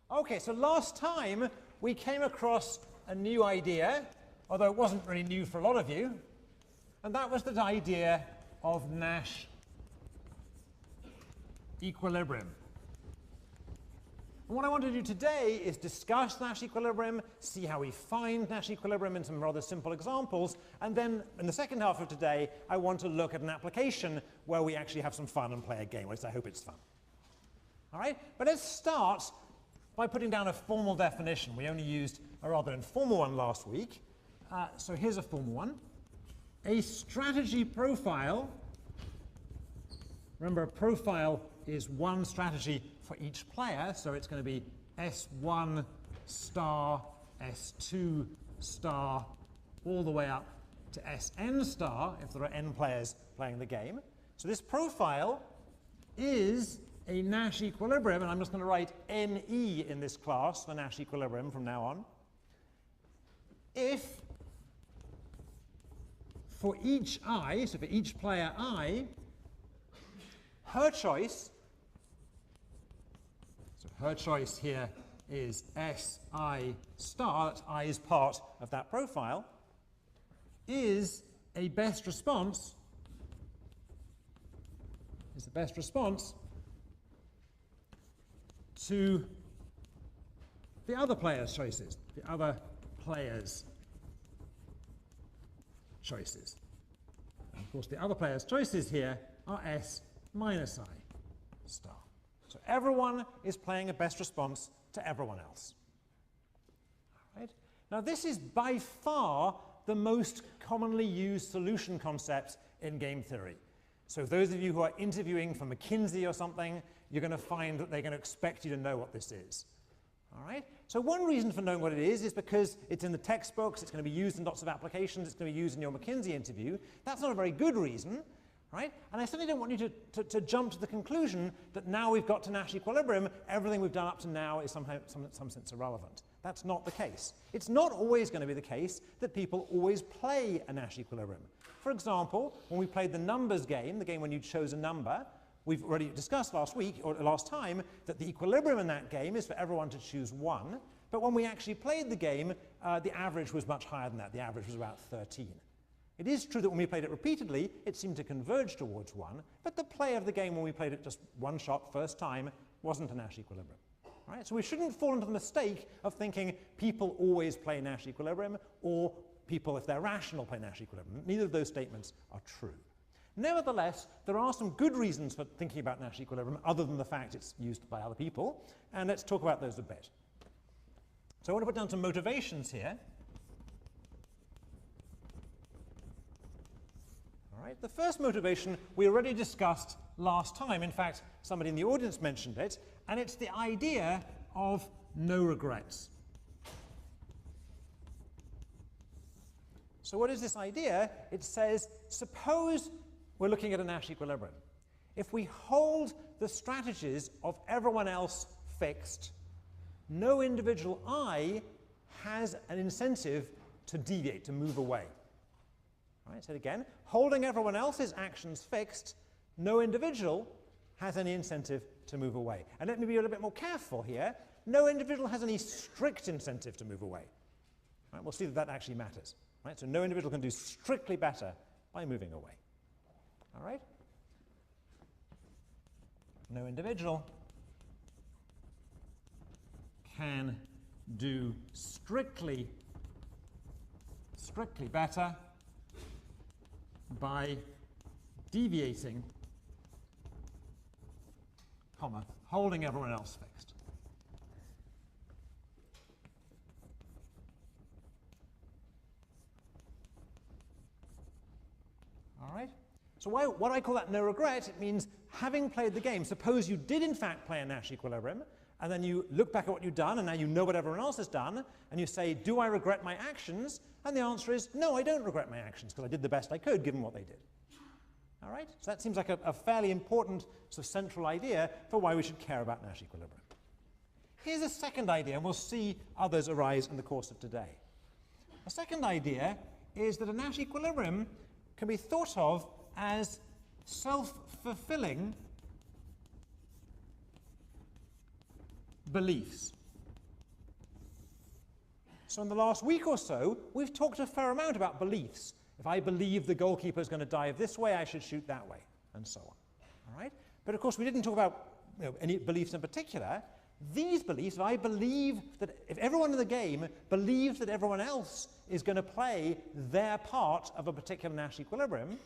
Okay, so last time we came across a new idea, although it wasn't really new for a lot of you, and that was the idea of Nash equilibrium. And what I want to do today is discuss Nash equilibrium, see how we find Nash equilibrium in some rather simple examples, and then in the second half of today I want to look at an application where we actually have some fun and play a game, at least I hope it's fun. All right, but let's start by putting down a formal definition. We only used a rather informal one last week, so here's a formal one. A strategy profile, remember a profile is one strategy for each player, so it's going to be S1 star, S2 star, all the way up to Sn star if there are n players playing the game. So this profile is a Nash equilibrium, and I'm just going to write Ne in this class for Nash equilibrium from now on, if for each I, so for each player I, her choice, so her choice here is Si star, that I is part of that profile, is a best response, to the other player's choices, And of course, the other player's choices here are S minus I star. So everyone is playing a best response to everyone else. All right? Now, this is by far the most commonly used solution concept in game theory. So those of you who are interviewing for McKinsey or something, you're going to find that they're going to expect you to know what this is. All right? So one reason for knowing what it is because it's in the textbooks, it's going to be used in lots of applications, it's going to be used in your McKinsey interview. That's not a very good reason, right? And I certainly don't want you to jump to the conclusion that now we've got to Nash equilibrium, everything we've done up to now is somehow, in some sense, irrelevant. That's not the case. It's not always going to be the case that people always play a Nash equilibrium. For example, when we played the numbers game, the game when you chose a number, we've already discussed last week, or last time, that the equilibrium in that game is for everyone to choose 1. But when we actually played the game, the average was much higher than that. The average was about 13. It is true that when we played it repeatedly, it seemed to converge towards 1. But the play of the game when we played it just one shot, first time, wasn't a Nash equilibrium. Right? So we shouldn't fall into the mistake of thinking people always play Nash equilibrium, or people, if they're rational, play Nash equilibrium. Neither of those statements are true. Nevertheless, there are some good reasons for thinking about Nash equilibrium other than the fact it's used by other people, and let's talk about those a bit. So I want to put down some motivations here. All right, the first motivation we already discussed last time. In fact, somebody in the audience mentioned it, and it's the idea of no regrets. So what is this idea? It says, suppose we're looking at a Nash equilibrium. If we hold the strategies of everyone else fixed, no individual I has an incentive to deviate, to move away. All right, so again, holding everyone else's actions fixed, no individual has any incentive to move away. And let me be a little bit more careful here. No individual has any strict incentive to move away. Right, we'll see that that actually matters. Right, so no individual can do strictly better by moving away. All right? No individual can do strictly better by deviating, comma, holding everyone else fixed. All right? So what I call that no regret, it means having played the game, suppose you did in fact play a Nash equilibrium, and then you look back at what you've done, and now you know what everyone else has done, and you say, do I regret my actions? And the answer is, no, I don't regret my actions, because I did the best I could given what they did. All right? So that seems like a fairly important sort of central idea for why we should care about Nash equilibrium. Here's a second idea, and we'll see others arise in the course of today. A second idea is that a Nash equilibrium can be thought of as self-fulfilling beliefs. so in the last week or so, we've talked a fair amount about beliefs. If I believe the goalkeeper is going to dive this way, I should shoot that way, and so on. All right? But of course, we didn't talk about any beliefs in particular. These beliefs, if I believe that, if everyone in the game believes that everyone else is going to play their part of a particular Nash equilibrium,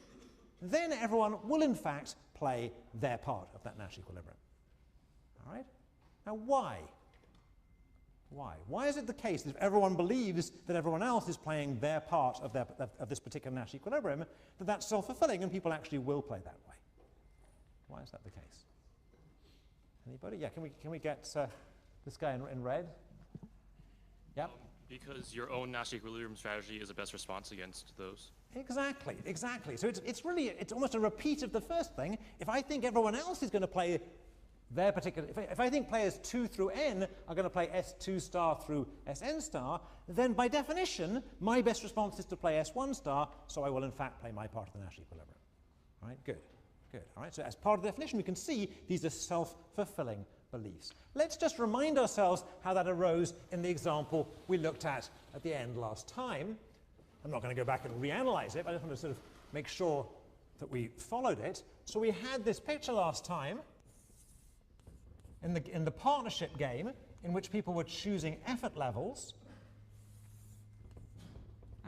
then everyone will in fact play their part of that Nash equilibrium. All right? Now why? Why? Why is it the case that if everyone believes that everyone else is playing their part of this particular Nash equilibrium, that that's self-fulfilling and people actually will play that way? Why is that the case? Anybody? Yeah, can we get this guy in red? Yeah? Because your own Nash equilibrium strategy is the best response against those. Exactly, exactly. So it's almost a repeat of the first thing. If I think everyone else is going to play their particular, if I think players 2 through n are going to play S2 star through Sn star, then by definition, my best response is to play S1 star, so I will in fact play my part of the Nash equilibrium. All right, good, good. All right, so as part of the definition, we can see these are self-fulfilling beliefs. Let's just remind ourselves how that arose in the example we looked at the end last time. I'm not going to go back and reanalyze it, but I just want to sort of make sure that we followed it. So we had this picture last time in the partnership game in which people were choosing effort levels.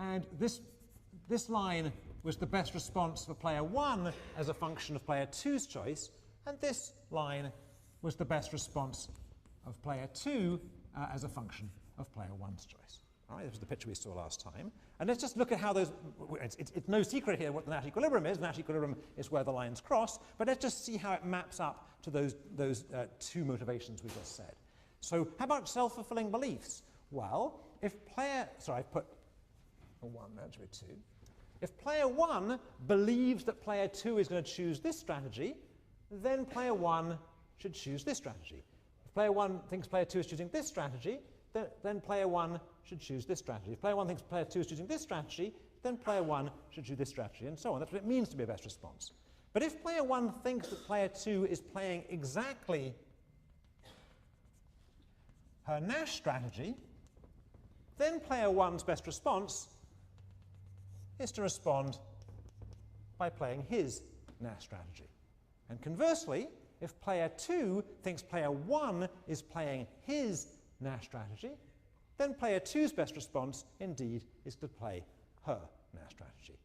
And this line was the best response for player 1 as a function of player 2's choice, and this line was the best response of player 2 as a function of player 1's choice. All right, this was the picture we saw last time. And let's just look at how those, it's no secret here what the Nash equilibrium is. The Nash equilibrium is where the lines cross, but let's just see how it maps up to those two motivations we just said. So how about self-fulfilling beliefs? Well, if player, sorry, I've put a 1, that should be 2. If player 1 believes that player 2 is going to choose this strategy, then player 1 should choose this strategy. If player 1 thinks player 2 is choosing this strategy, then player 1 should choose this strategy. If player 1 thinks player 2 is choosing this strategy, then player 1 should choose this strategy, and so on. That's what it means to be a best response. But if player 1 thinks that player 2 is playing exactly her Nash strategy, then player 1's best response is to respond by playing his Nash strategy. And conversely, if player 2 thinks player 1 is playing his Nash strategy, then player 2's best response, indeed, is to play her Nash strategy.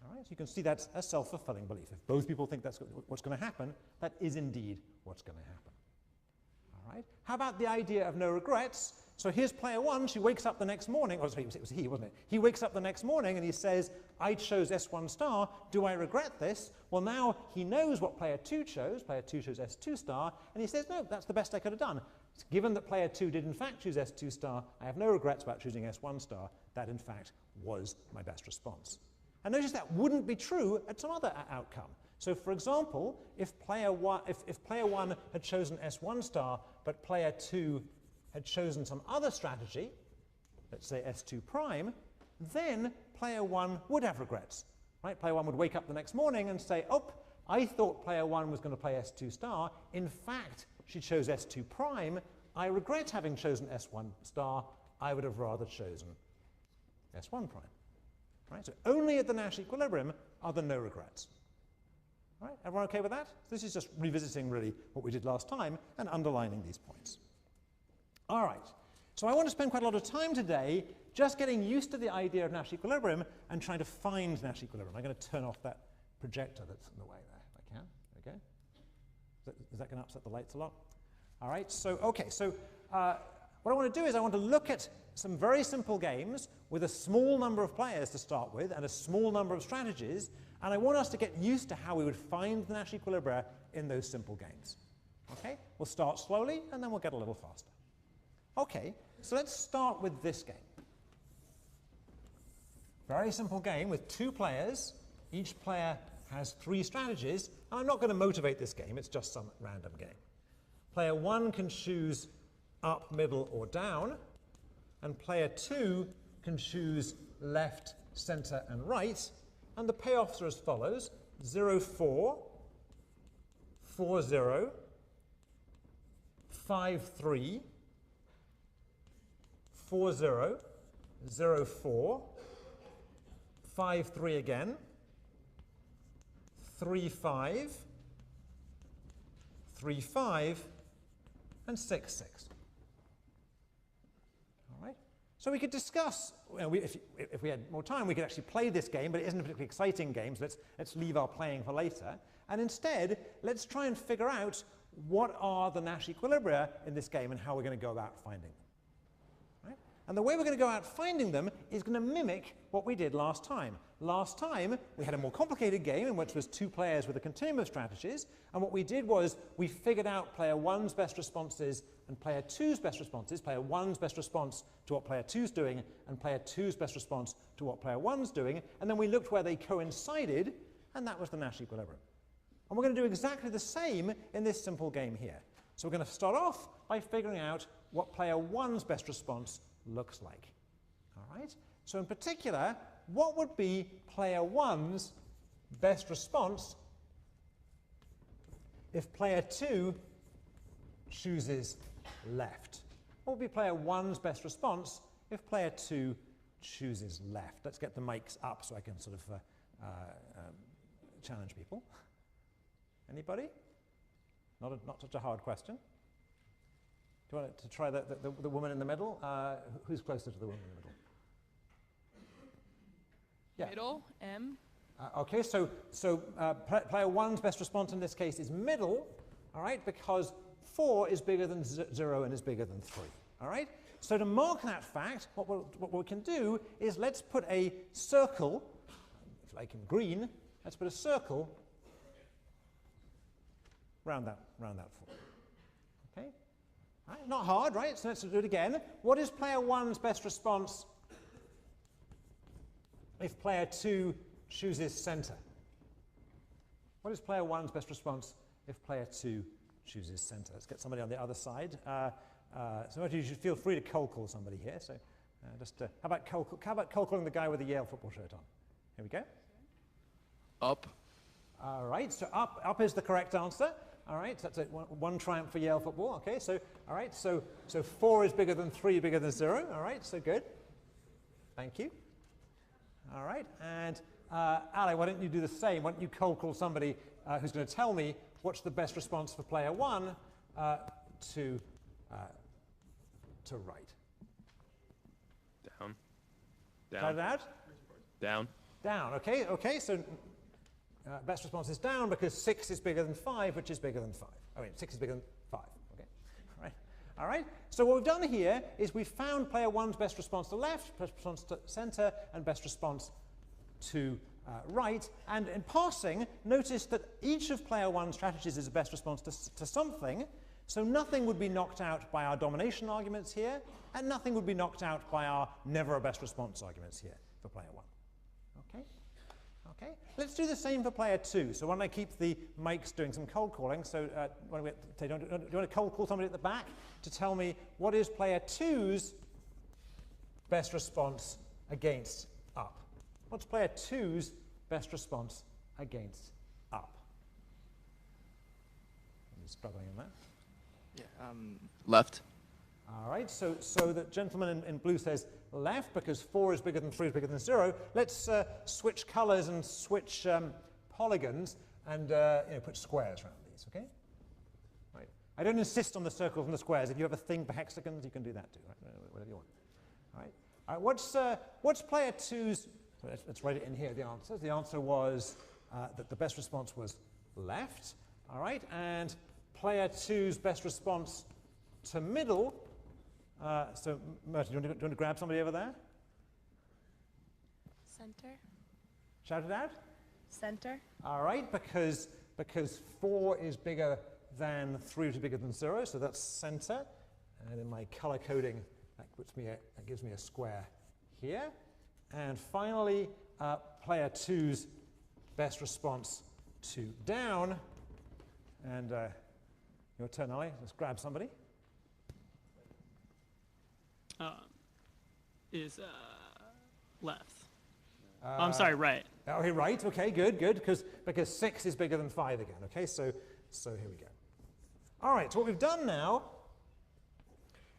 All right, so you can see that's a self-fulfilling belief. If both people think that's what's going to happen, that is indeed what's going to happen. All right, how about the idea of no regrets? So here's player 1, she wakes up the next morning, oh sorry, it was he, wasn't it? He wakes up the next morning and he says, I chose S1 star, do I regret this? Well, now he knows what player 2 chose S2 star, and he says, no, that's the best I could have done. Given that player 2 did in fact choose S2 star, I have no regrets about choosing S1 star. That in fact was my best response. And notice that wouldn't be true at some other outcome. So for example, if player 1 had chosen S1 star, but player 2 had chosen some other strategy, let's say S2 prime, then player 1 would have regrets. Right? Player 1 would wake up the next morning and say, oh, I thought player 1 was going to play S2 star. In fact, she chose S2 prime. I regret having chosen S1 star. I would have rather chosen S1 prime. Right? So only at the Nash equilibrium are there no regrets. All right? Everyone okay with that? This is just revisiting really what we did last time and underlining these points. All right. So I want to spend quite a lot of time today just getting used to the idea of Nash equilibrium and trying to find Nash equilibrium. I'm going to turn off that projector that's in the way there, if I can. Okay. Is that going to upset the lights a lot? All right. So, okay. So what I want to do is I want to look at some very simple games with a small number of players to start with and a small number of strategies, and I want us to get used to how we would find the Nash equilibria in those simple games. Okay? We'll start slowly, and then we'll get a little faster. Okay, so let's start with this game. Very simple game with 2 players. Each player has 3 strategies, and I'm not going to motivate this game, it's just some random game. Player 1 can choose up, middle, or down, and player 2 can choose left, center, and right, and the payoffs are as follows: 0-4, 4-0, 5-3, 4-0, 0, 4, 5, 3 again, 3, 5, 3, 5, and 6, 6. All right? So we could discuss, if we had more time, we could actually play this game, but it isn't a particularly exciting game, so let's leave our playing for later. And instead, let's try and figure out what are the Nash equilibria in this game and how we're going to go about finding them. Right? And the way we're going to go out finding them is going to mimic what we did last time. Last time, we had a more complicated game in which was 2 players with a continuum of strategies, and what we did was we figured out player 1's best responses and player 2's best responses, player 1's best response to what player 2's doing, and player 2's best response to what player 1's doing, and then we looked where they coincided, and that was the Nash equilibrium. And we're going to do exactly the same in this simple game here. So we're going to start off by figuring out what player 1's best response looks like. All right? So in particular, what would be player 1's best response if player 2 chooses left? What would be player 1's best response if player 2 chooses left? Let's get the mics up so I can sort of challenge people. Anybody? Not such a hard question. Do you want to try the woman in the middle? Who's closer to the woman in the middle? Yeah. Middle, M. Okay, so player 1's best response in this case is middle, all right, because 4 is bigger than 0 and is bigger than 3, all right? So to mark that fact, what we can do is let's put a circle, if you like in green, let's put a circle round that 4. Okay? All right, not hard, right? So let's do it again. What is player 1's best response if player 2 chooses center? What is player 1's best response if player 2 chooses center? Let's get somebody on the other side. So you should feel free to cold call somebody here. So how about cold calling the guy with the Yale football shirt on? Here we go. Up. All right, so up is the correct answer. All right, so that's one triumph for Yale football. Okay, so all right, so 4 is bigger than 3, bigger than 0. All right, so good. Thank you. All right, and Ali, why don't you do the same? Why don't you cold call somebody who's going to tell me what's the best response for player 1 to right? Down. Shout it out. Down. Down. Okay. So best response is down because 6 is bigger than 5, which is bigger than 5. I mean, 6 is bigger than 5. Okay. All right. So what we've done here is we've found player 1's best response to left, best response to center, and best response to right. And in passing, notice that each of player 1's strategies is a best response to something. So nothing would be knocked out by our domination arguments here, and nothing would be knocked out by our never a best response arguments here for player 1. Okay, let's do the same for player 2. So why don't I keep the mics doing some cold calling? So do you want to cold call somebody at the back to tell me what is player 2's best response against up? What's player 2's best response against up? I'm struggling on that. Yeah. Left. All right, so the gentleman in blue says left because 4 is bigger than 3 is bigger than 0. Let's switch colors and switch polygons and put squares around these, okay? Right. I don't insist on the circles and the squares. If you have a thing for hexagons, you can do that too, right? Whatever you want. All right. What's player 2's, so let's write it in here, the answers. The answer was that the best response was left, all right? And player 2's best response to middle, so Merton, do you want to grab somebody over there? Center. Shout it out. Center. All right, because 4 is bigger than 3, which is bigger than 0, so that's center. And in my color coding, that gives me a square here. And finally, player 2's best response to down. And your turn, Ali. Let's grab somebody. Is left. I'm sorry, right. Okay, right. Okay, good, because 6 is bigger than 5 again. Okay, so here we go. All right, so what we've done now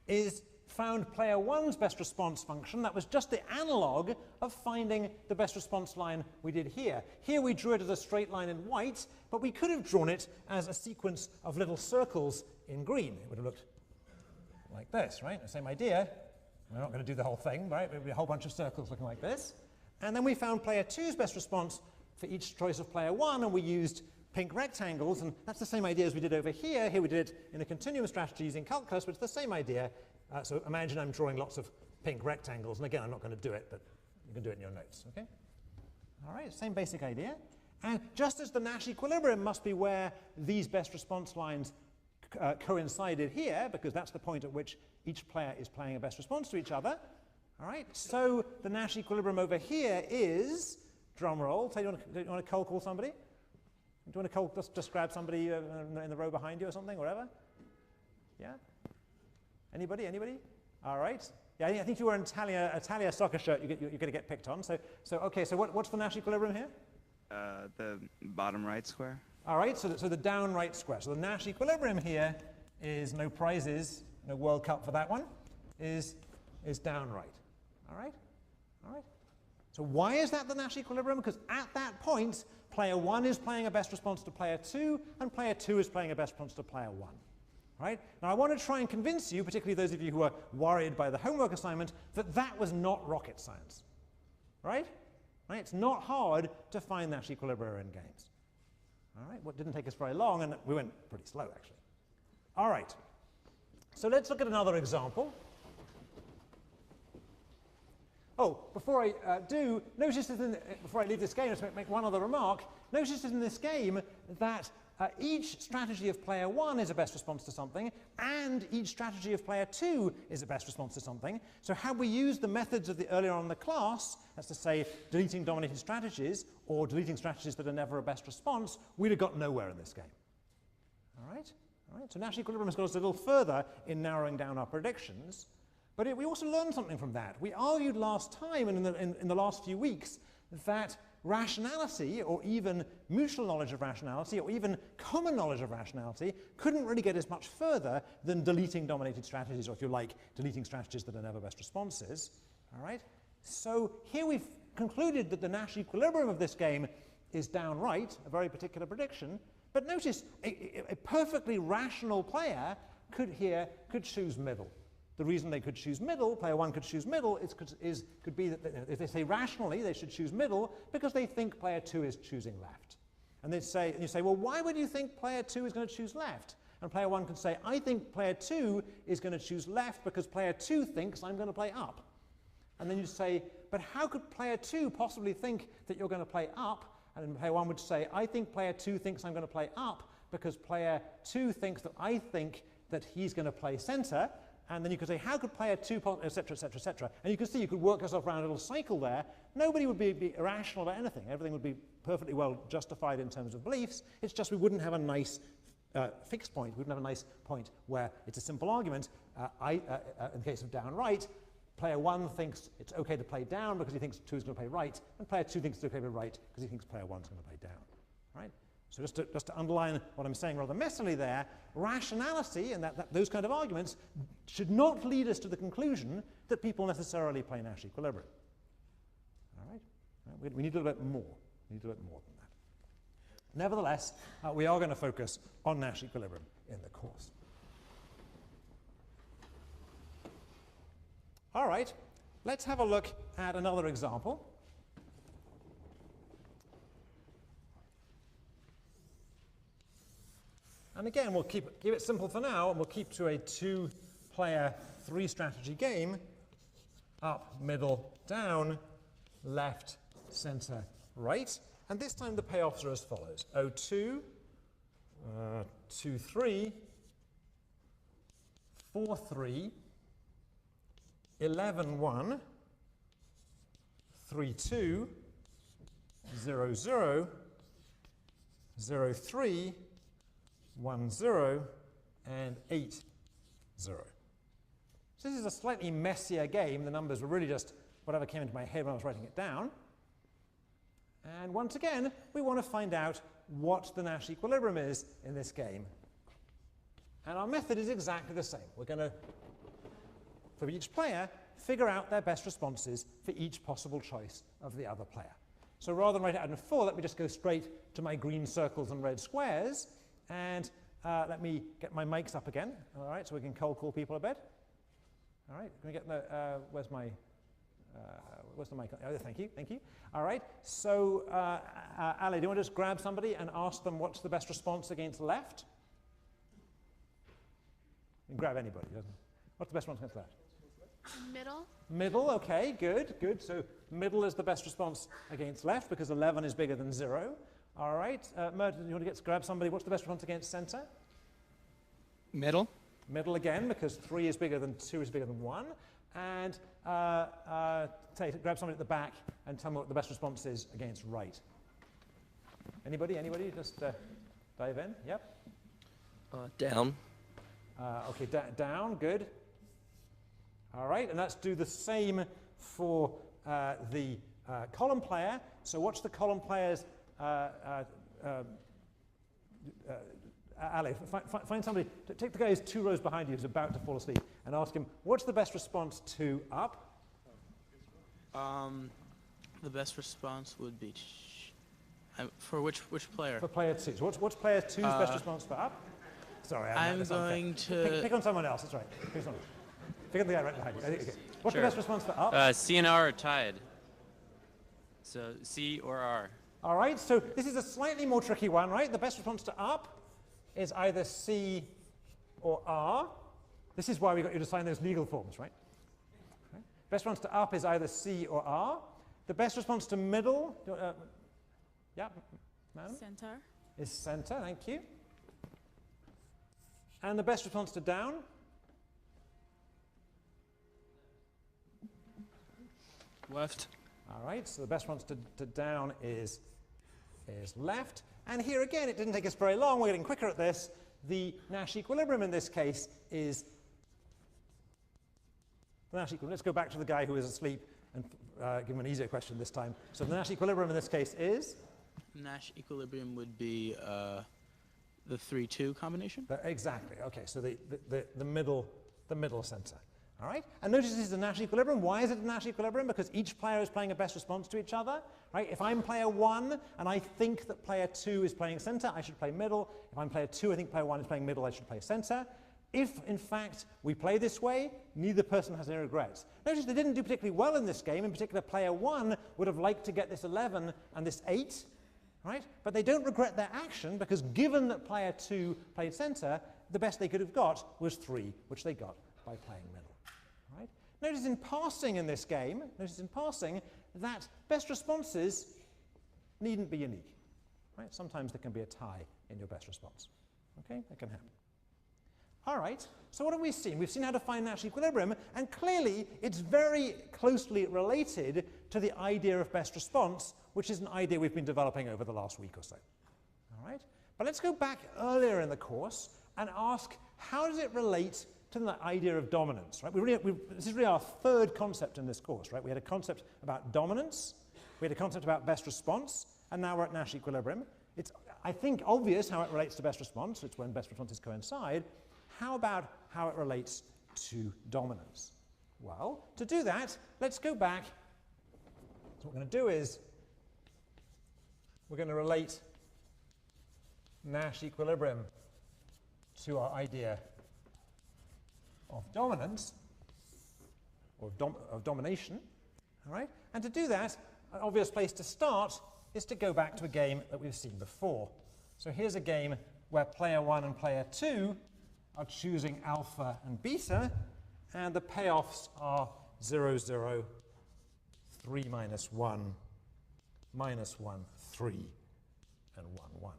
is found player one's best response function. That was just the analog of finding the best response line we did here. Here we drew it as a straight line in white, but we could have drawn it as a sequence of little circles in green. It would have looked like this, right? The same idea. We're not going to do the whole thing, right? It would be a whole bunch of circles looking like this. And then we found player two's best response for each choice of player one, and we used pink rectangles, and that's the same idea as we did over here. Here we did it in a continuum strategy using calculus, but it's the same idea. So imagine I'm drawing lots of pink rectangles, and again, I'm not going to do it, but you can do it in your notes, okay? All right, same basic idea. And just as the Nash equilibrium must be where these best response lines coincided here, because that's the point at which each player is playing a best response to each other, all right? So the Nash equilibrium over here is, drum roll, do you want to cold call somebody? Do you want to cold, just grab somebody in the row behind you or something, whatever? Yeah? Anybody? All right. Yeah, I think you were in Italia soccer shirt. You're going to get picked on. So okay. So what's the Nash equilibrium here? The bottom right square. All right. So the down right square. So the Nash equilibrium here is no prizes, no World Cup for that one. Is down right. All right. All right. So why is that the Nash equilibrium? Because at that point, player one is playing a best response to player two, and player two is playing a best response to player one. Right? Now I want to try and convince you, particularly those of you who are worried by the homework assignment, that that was not rocket science. Right? Right? It's not hard to find Nash equilibria in games. All right? Well, it didn't take us very long, and we went pretty slow, actually. All right. So let's look at another example. Oh, before I do, notice that before I leave this game, let's make one other remark. Notice that in this game that each strategy of player one is a best response to something, and each strategy of player two is a best response to something. So had we used the methods of the earlier on in the class, that's to say deleting dominated strategies, or deleting strategies that are never a best response, we'd have got nowhere in this game. All right? All right? So Nash equilibrium has got us a little further in narrowing down our predictions. But we also learned something from that. We argued last time and in the last few weeks that rationality, or even mutual knowledge of rationality, or even common knowledge of rationality, couldn't really get us much further than deleting dominated strategies, or if you like, deleting strategies that are never best responses. All right? So here we've concluded that the Nash equilibrium of this game is down right, a very particular prediction. But notice, a perfectly rational player could choose middle. The reason they could choose middle, player one could choose middle, could be that if they say rationally they should choose middle because they think player two is choosing left. And you say, well, why would you think player two is going to choose left? And player one could say, I think player two is going to choose left because player two thinks I'm going to play up. And then you say, but how could player two possibly think that you're going to play up? And then player one would say, I think player two thinks I'm going to play up because player two thinks that I think that he's going to play center. And then you could say, how could player two, et cetera, et cetera, et cetera. And you could see you could work yourself around a little cycle there. Nobody would be irrational about anything. Everything would be perfectly well justified in terms of beliefs. It's just we wouldn't have a nice fixed point. We wouldn't have a nice point where it's a simple argument. In the case of down right, player one thinks it's okay to play down because he thinks two is going to play right, and player two thinks it's okay to play right because he thinks player one is going to play down. Right? So just to underline what I'm saying rather messily there, rationality and those kind of arguments should not lead us to the conclusion that people necessarily play Nash equilibrium. All right? We need a little bit more. We need a little bit more than that. Nevertheless, we are going to focus on Nash equilibrium in the course. All right, let's have a look at another example. And again, we'll keep it simple for now, and we'll keep to a two-player, three-strategy game. Up, middle, down, left, center, right. And this time the payoffs are as follows. 0-2, 2-3, 4-3, 11-1, 3-2, 0-0, 0-3, 1-0, and 8-0. So this is a slightly messier game. The numbers were really just whatever came into my head when I was writing it down. And once again, we want to find out what the Nash equilibrium is in this game. And our method is exactly the same. We're going to for each player, figure out their best responses for each possible choice of the other player. So rather than write it out in 4, let me just go straight to my green circles and red squares, and let me get my mics up again, all right, so we can cold call people a bit. All right, can we get the, where's the mic? Oh, thank you. All right, so Ali, do you want to just grab somebody and ask them what's the best response against left? You can grab anybody, doesn't it? What's the best response against left? Middle. Middle, okay, good. So middle is the best response against left because 11 is bigger than 0. All right, Merton, you want to grab somebody? What's the best response against center? Middle. Middle again, because 3 is bigger than 2 is bigger than 1. And grab somebody at the back and tell me what the best response is against right. Anybody? Just dive in. Yep. Down. Okay, down, good. All right, and let's do the same for the column player. So watch the column players. Ali, find somebody, take the guy who's 2 rows behind you who's about to fall asleep and ask him, what's the best response to up? The best response would be, for which player? For player 2. So what's player 2's best response for up? Sorry, I'm going to... Pick on someone else, that's right. Pick someone. Pick on the guy right behind you. Okay. What's the best response for up? C and R are tied. So C or R. All right, so this is a slightly more tricky one, right? The best response to up is either C or R. This is why we got you to sign those legal forms, right? Okay. Best response to up is either C or R. The best response to middle, yeah, madam? Center. Is center, thank you. And the best response to down? Left. All right, so the best response to down is left. And here again, it didn't take us very long. We're getting quicker at this. The Nash equilibrium in this case is the Nash equilibrium. Let's go back to the guy who is asleep and give him an easier question this time. So the Nash equilibrium in this case is? Nash equilibrium would be the 3-2 combination? Exactly. Okay, so the middle center. All right? And notice this is a Nash equilibrium. Why is it a Nash equilibrium? Because each player is playing a best response to each other. Right? If I'm player 1 and I think that player 2 is playing center, I should play middle. If I'm player 2, I think player 1 is playing middle, I should play center. If, in fact, we play this way, neither person has any regrets. Notice they didn't do particularly well in this game. In particular, player 1 would have liked to get this 11 and this 8. Right? But they don't regret their action because given that player 2 played center, the best they could have got was 3, which they got by playing middle. Right? Notice in passing in this game, that best responses needn't be unique. Right? Sometimes there can be a tie in your best response. Okay? That can happen. All right, so what have we seen? We've seen how to find Nash equilibrium, and clearly it's very closely related to the idea of best response, which is an idea we've been developing over the last week or so. All right? But let's go back earlier in the course and ask, how does it relate to the idea of dominance? Right? This is really our third concept in this course. Right? We had a concept about dominance, we had a concept about best response, and now we're at Nash equilibrium. It's, I think, obvious how it relates to best response. It's when best responses coincide. How about how it relates to dominance? Well, to do that, let's go back. So what we're going to do is we're going to relate Nash equilibrium to our idea of dominance, or of domination. All right? And to do that, an obvious place to start is to go back to a game that we've seen before. So here's a game where player 1 and player 2 are choosing alpha and beta, and the payoffs are 0, 0, 3, minus 1, minus 1, 3, and 1, 1.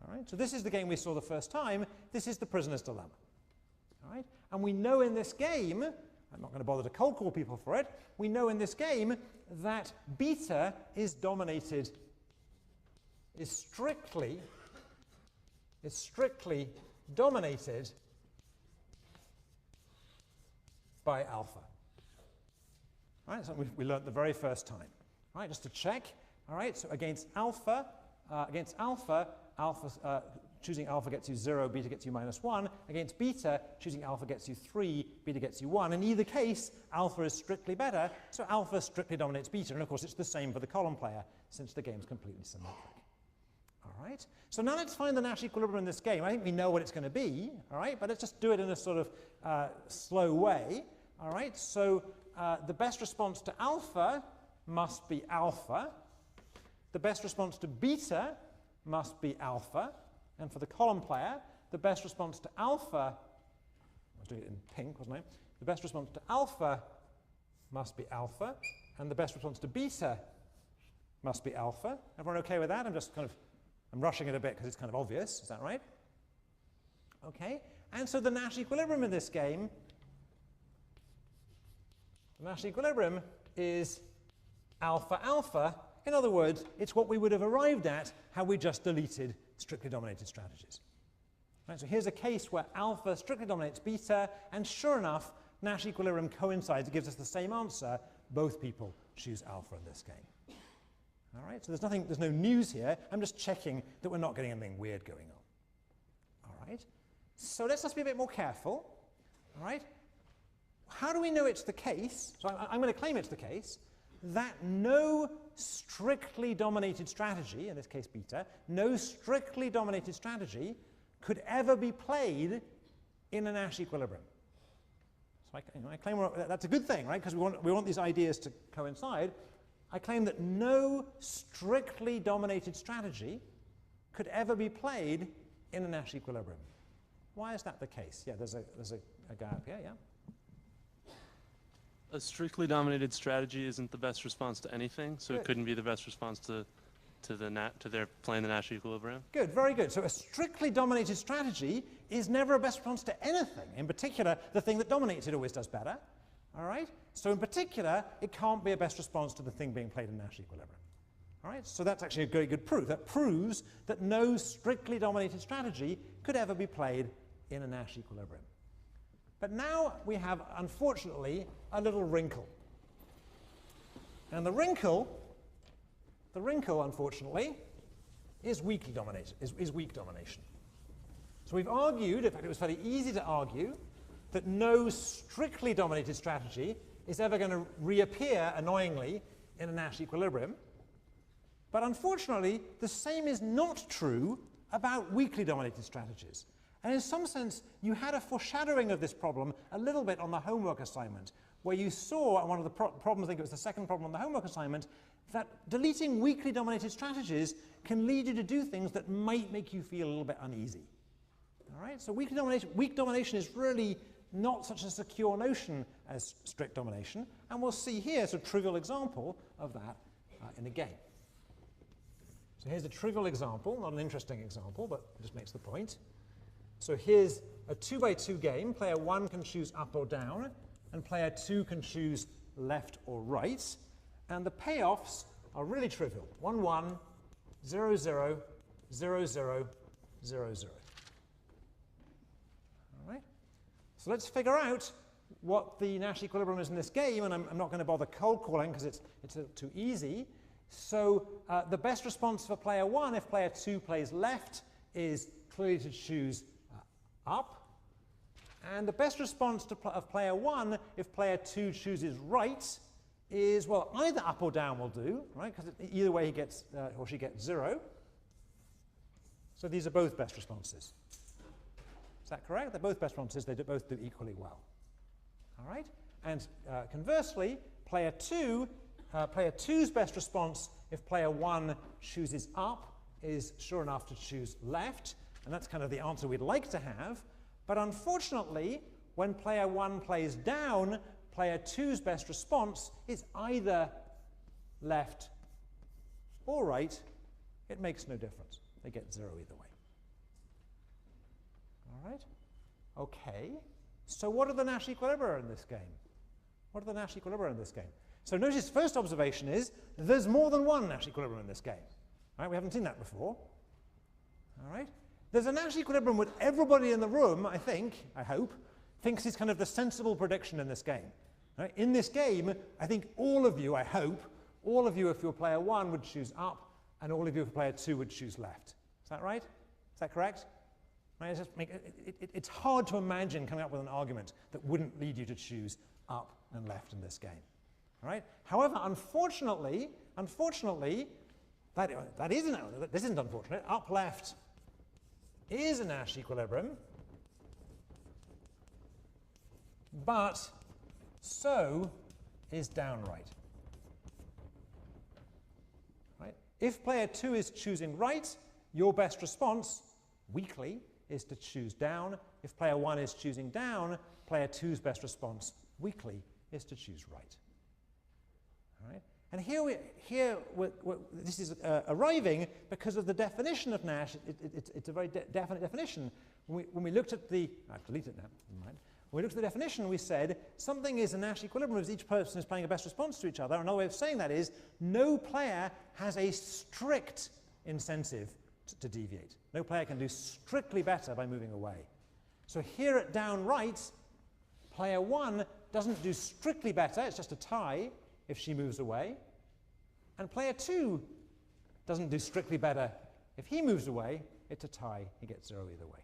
All right? So this is the game we saw the first time. This is the prisoner's dilemma. All right? And we know in this game, I'm not going to bother to cold call people for it, we know in this game that beta is dominated, is strictly dominated by alpha. All right, so we learned the very first time. All right, just to check. All right, so against alpha, choosing alpha gets you 0, beta gets you -1. Against beta, choosing alpha gets you 3, beta gets you 1. In either case, alpha is strictly better, so alpha strictly dominates beta. And of course, it's the same for the column player, since the game's completely symmetric. All right? So now let's find the Nash equilibrium in this game. I think we know what it's going to be, all right? But let's just do it in a sort of slow way. All right? So the best response to alpha must be alpha. The best response to beta must be alpha. And for the column player, the best response to alpha, I was doing it in pink, wasn't I? The best response to alpha must be alpha. And the best response to beta must be alpha. Everyone okay with that? I'm rushing it a bit because it's kind of obvious. Is that right? Okay. And so the Nash equilibrium in this game, the Nash equilibrium is alpha alpha. In other words, it's what we would have arrived at had we just deleted strictly dominated strategies. Right, so here's a case where alpha strictly dominates beta, and sure enough, Nash equilibrium coincides. It gives us the same answer. Both people choose alpha in this game. All right, so there's no news here. I'm just checking that we're not getting anything weird going on. All right, so let's just be a bit more careful. All right, how do we know it's the case? So I'm going to claim it's the case that no strictly dominated strategy, in this case beta, no strictly dominated strategy could ever be played in a Nash equilibrium. So I claim that's a good thing, right? Because we want these ideas to coincide. I claim that no strictly dominated strategy could ever be played in a Nash equilibrium. Why is that the case? Yeah, there's a guy up here, yeah. A strictly dominated strategy isn't the best response to anything, so Good. It couldn't be the best response to their playing the Nash equilibrium. Good, very good. So a strictly dominated strategy is never a best response to anything. In particular, the thing that dominates it always does better. All right? So in particular, it can't be a best response to the thing being played in Nash equilibrium. All right? So that's actually a very good proof. That proves that no strictly dominated strategy could ever be played in a Nash equilibrium. But now we have, unfortunately, a little wrinkle. And the wrinkle, unfortunately, is weakly dominated, is weak domination. So we've argued, in fact it was fairly easy to argue, that no strictly dominated strategy is ever going to reappear, annoyingly, in a Nash equilibrium. But unfortunately, the same is not true about weakly dominated strategies. And in some sense, you had a foreshadowing of this problem a little bit on the homework assignment, where you saw, one of the problems, I think it was the second problem on the homework assignment, that deleting weakly dominated strategies can lead you to do things that might make you feel a little bit uneasy. All right? So weak domination is really not such a secure notion as strict domination, and we'll see here a trivial example of that in a game. So here's a trivial example, not an interesting example, but it just makes the point. So here's a 2x2 game. Player 1 can choose up or down, and player 2 can choose left or right. And the payoffs are really trivial. 1, 1, 0, 0, 0, 0, 0, 0. All right? So let's figure out what the Nash equilibrium is in this game, and I'm not going to bother cold calling because it's too easy. So the best response for player 1, if player 2 plays left, is clearly to choose up. And the best response of player 1, if player 2 chooses right, is, well, either up or down will do, right? Because either way he gets, or she gets 0. So these are both best responses. Is that correct? They're both best responses. They both do equally well. All right? And conversely, player 2's best response, if player 1 chooses up, is sure enough to choose left. And that's kind of the answer we'd like to have. But unfortunately, when player 1 plays down, player 2's best response is either left or right. It makes no difference. They get 0 either way. All right? Okay. So what are the Nash equilibria in this game? What are the Nash equilibria in this game? So notice first observation is there's more than one Nash equilibrium in this game. Right? We haven't seen that before. All right? There's a Nash equilibrium with everybody in the room, I hope, thinks is kind of the sensible prediction in this game. Right? In this game, I think all of you, I hope, if you're player 1 would choose up, and all of you for player 2 would choose left. Is that right? that correct? Right, it's hard to imagine coming up with an argument that wouldn't lead you to choose up and left in this game. All right? However, unfortunately, this isn't unfortunate. Up left is a Nash equilibrium, but so is down right. Right? If player 2 is choosing right, your best response, weakly, is to choose down. If player 1 is choosing down, player 2's best response, weakly, is to choose right. All right? And this is arriving because of the definition of Nash. It's a very definite definition. When we looked at the, I've deleted it now, never mind. When we looked at the definition, we said something is a Nash equilibrium if each person is playing a best response to each other. Another way of saying that is no player has a strict incentive to deviate. No player can do strictly better by moving away. So here at down right, player 1 doesn't do strictly better, it's just a tie if she moves away. And player 2 doesn't do strictly better if he moves away, it's a tie, he gets 0 either way.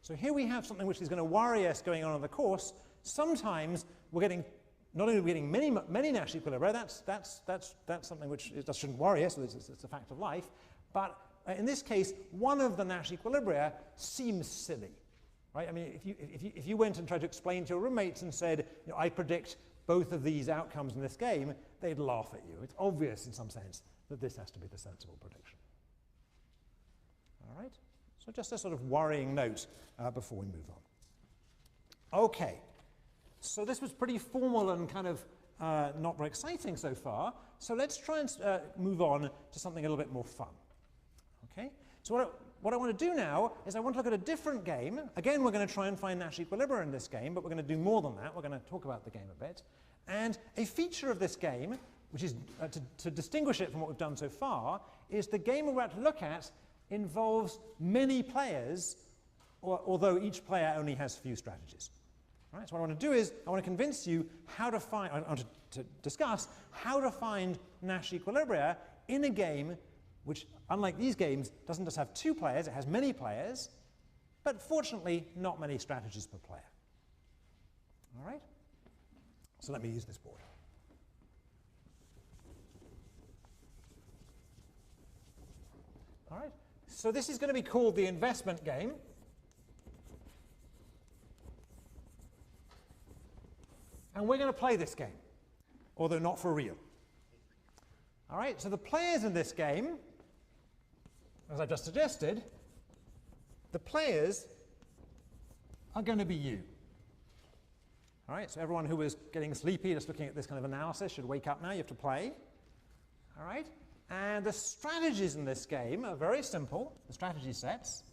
So here we have something which is going to worry us going on in the course. Sometimes we're getting, not only are we getting many Nash equilibria, that's something which shouldn't worry us, it's a fact of life, but in this case, one of the Nash equilibria seems silly, right? I mean, if you went and tried to explain to your roommates and said, you know, I predict both of these outcomes in this game, they'd laugh at you. It's obvious in some sense that this has to be the sensible prediction. All right? So just a sort of worrying note before we move on. Okay, so this was pretty formal and kind of not very exciting so far. So let's try and move on to something a little bit more fun. Okay, so what I want to do now is I want to look at a different game. Again, we're going to try and find Nash equilibria in this game, but we're going to do more than that. We're going to talk about the game a bit. And a feature of this game, which is to distinguish it from what we've done so far, is the game we're about to look at involves many players, although each player only has few strategies. All right, so what I want to do is I want to convince you how to find, I want to discuss how to find Nash equilibria in a game which, unlike these games, doesn't just have 2 players, it has many players, but fortunately not many strategies per player. All right? So let me use this board. All right? So this is going to be called the investment game. And we're going to play this game, although not for real. All right, so the players in this game, as I've just suggested, the players are going to be you. All right, so everyone who was getting sleepy just looking at this kind of analysis should wake up now. You have to play. All right, and the strategies in this game are very simple, the strategy sets,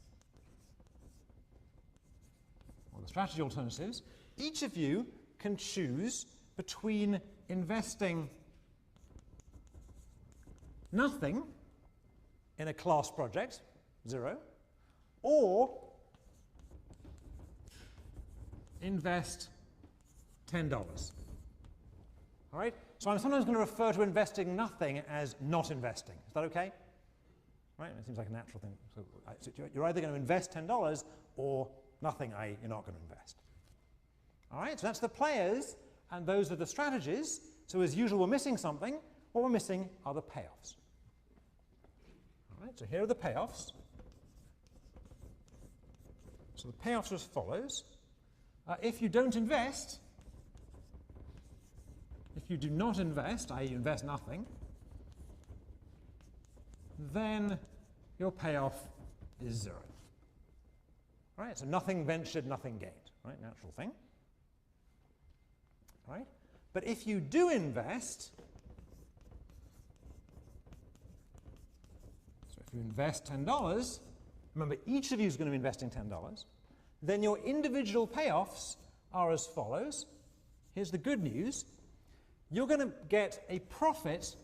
or the strategy alternatives. Each of you can choose between investing nothing in a class project, 0, or invest $10. All right? So I'm sometimes going to refer to investing nothing as not investing. Is that okay? Right? It seems like a natural thing. So you're either going to invest $10 or nothing, i.e. you're not going to invest. All right? So that's the players, and those are the strategies. So as usual, we're missing something. What we're missing are the payoffs. All right, so here are the payoffs. So the payoffs are as follows. If you don't invest, if you do not invest, i.e. you invest nothing, then your payoff is 0. All right, so nothing ventured, nothing gained. Right, natural thing. All right, but if you do invest, you invest $10, remember each of you is going to be investing $10, then your individual payoffs are as follows. Here's the good news. You're going to get a profit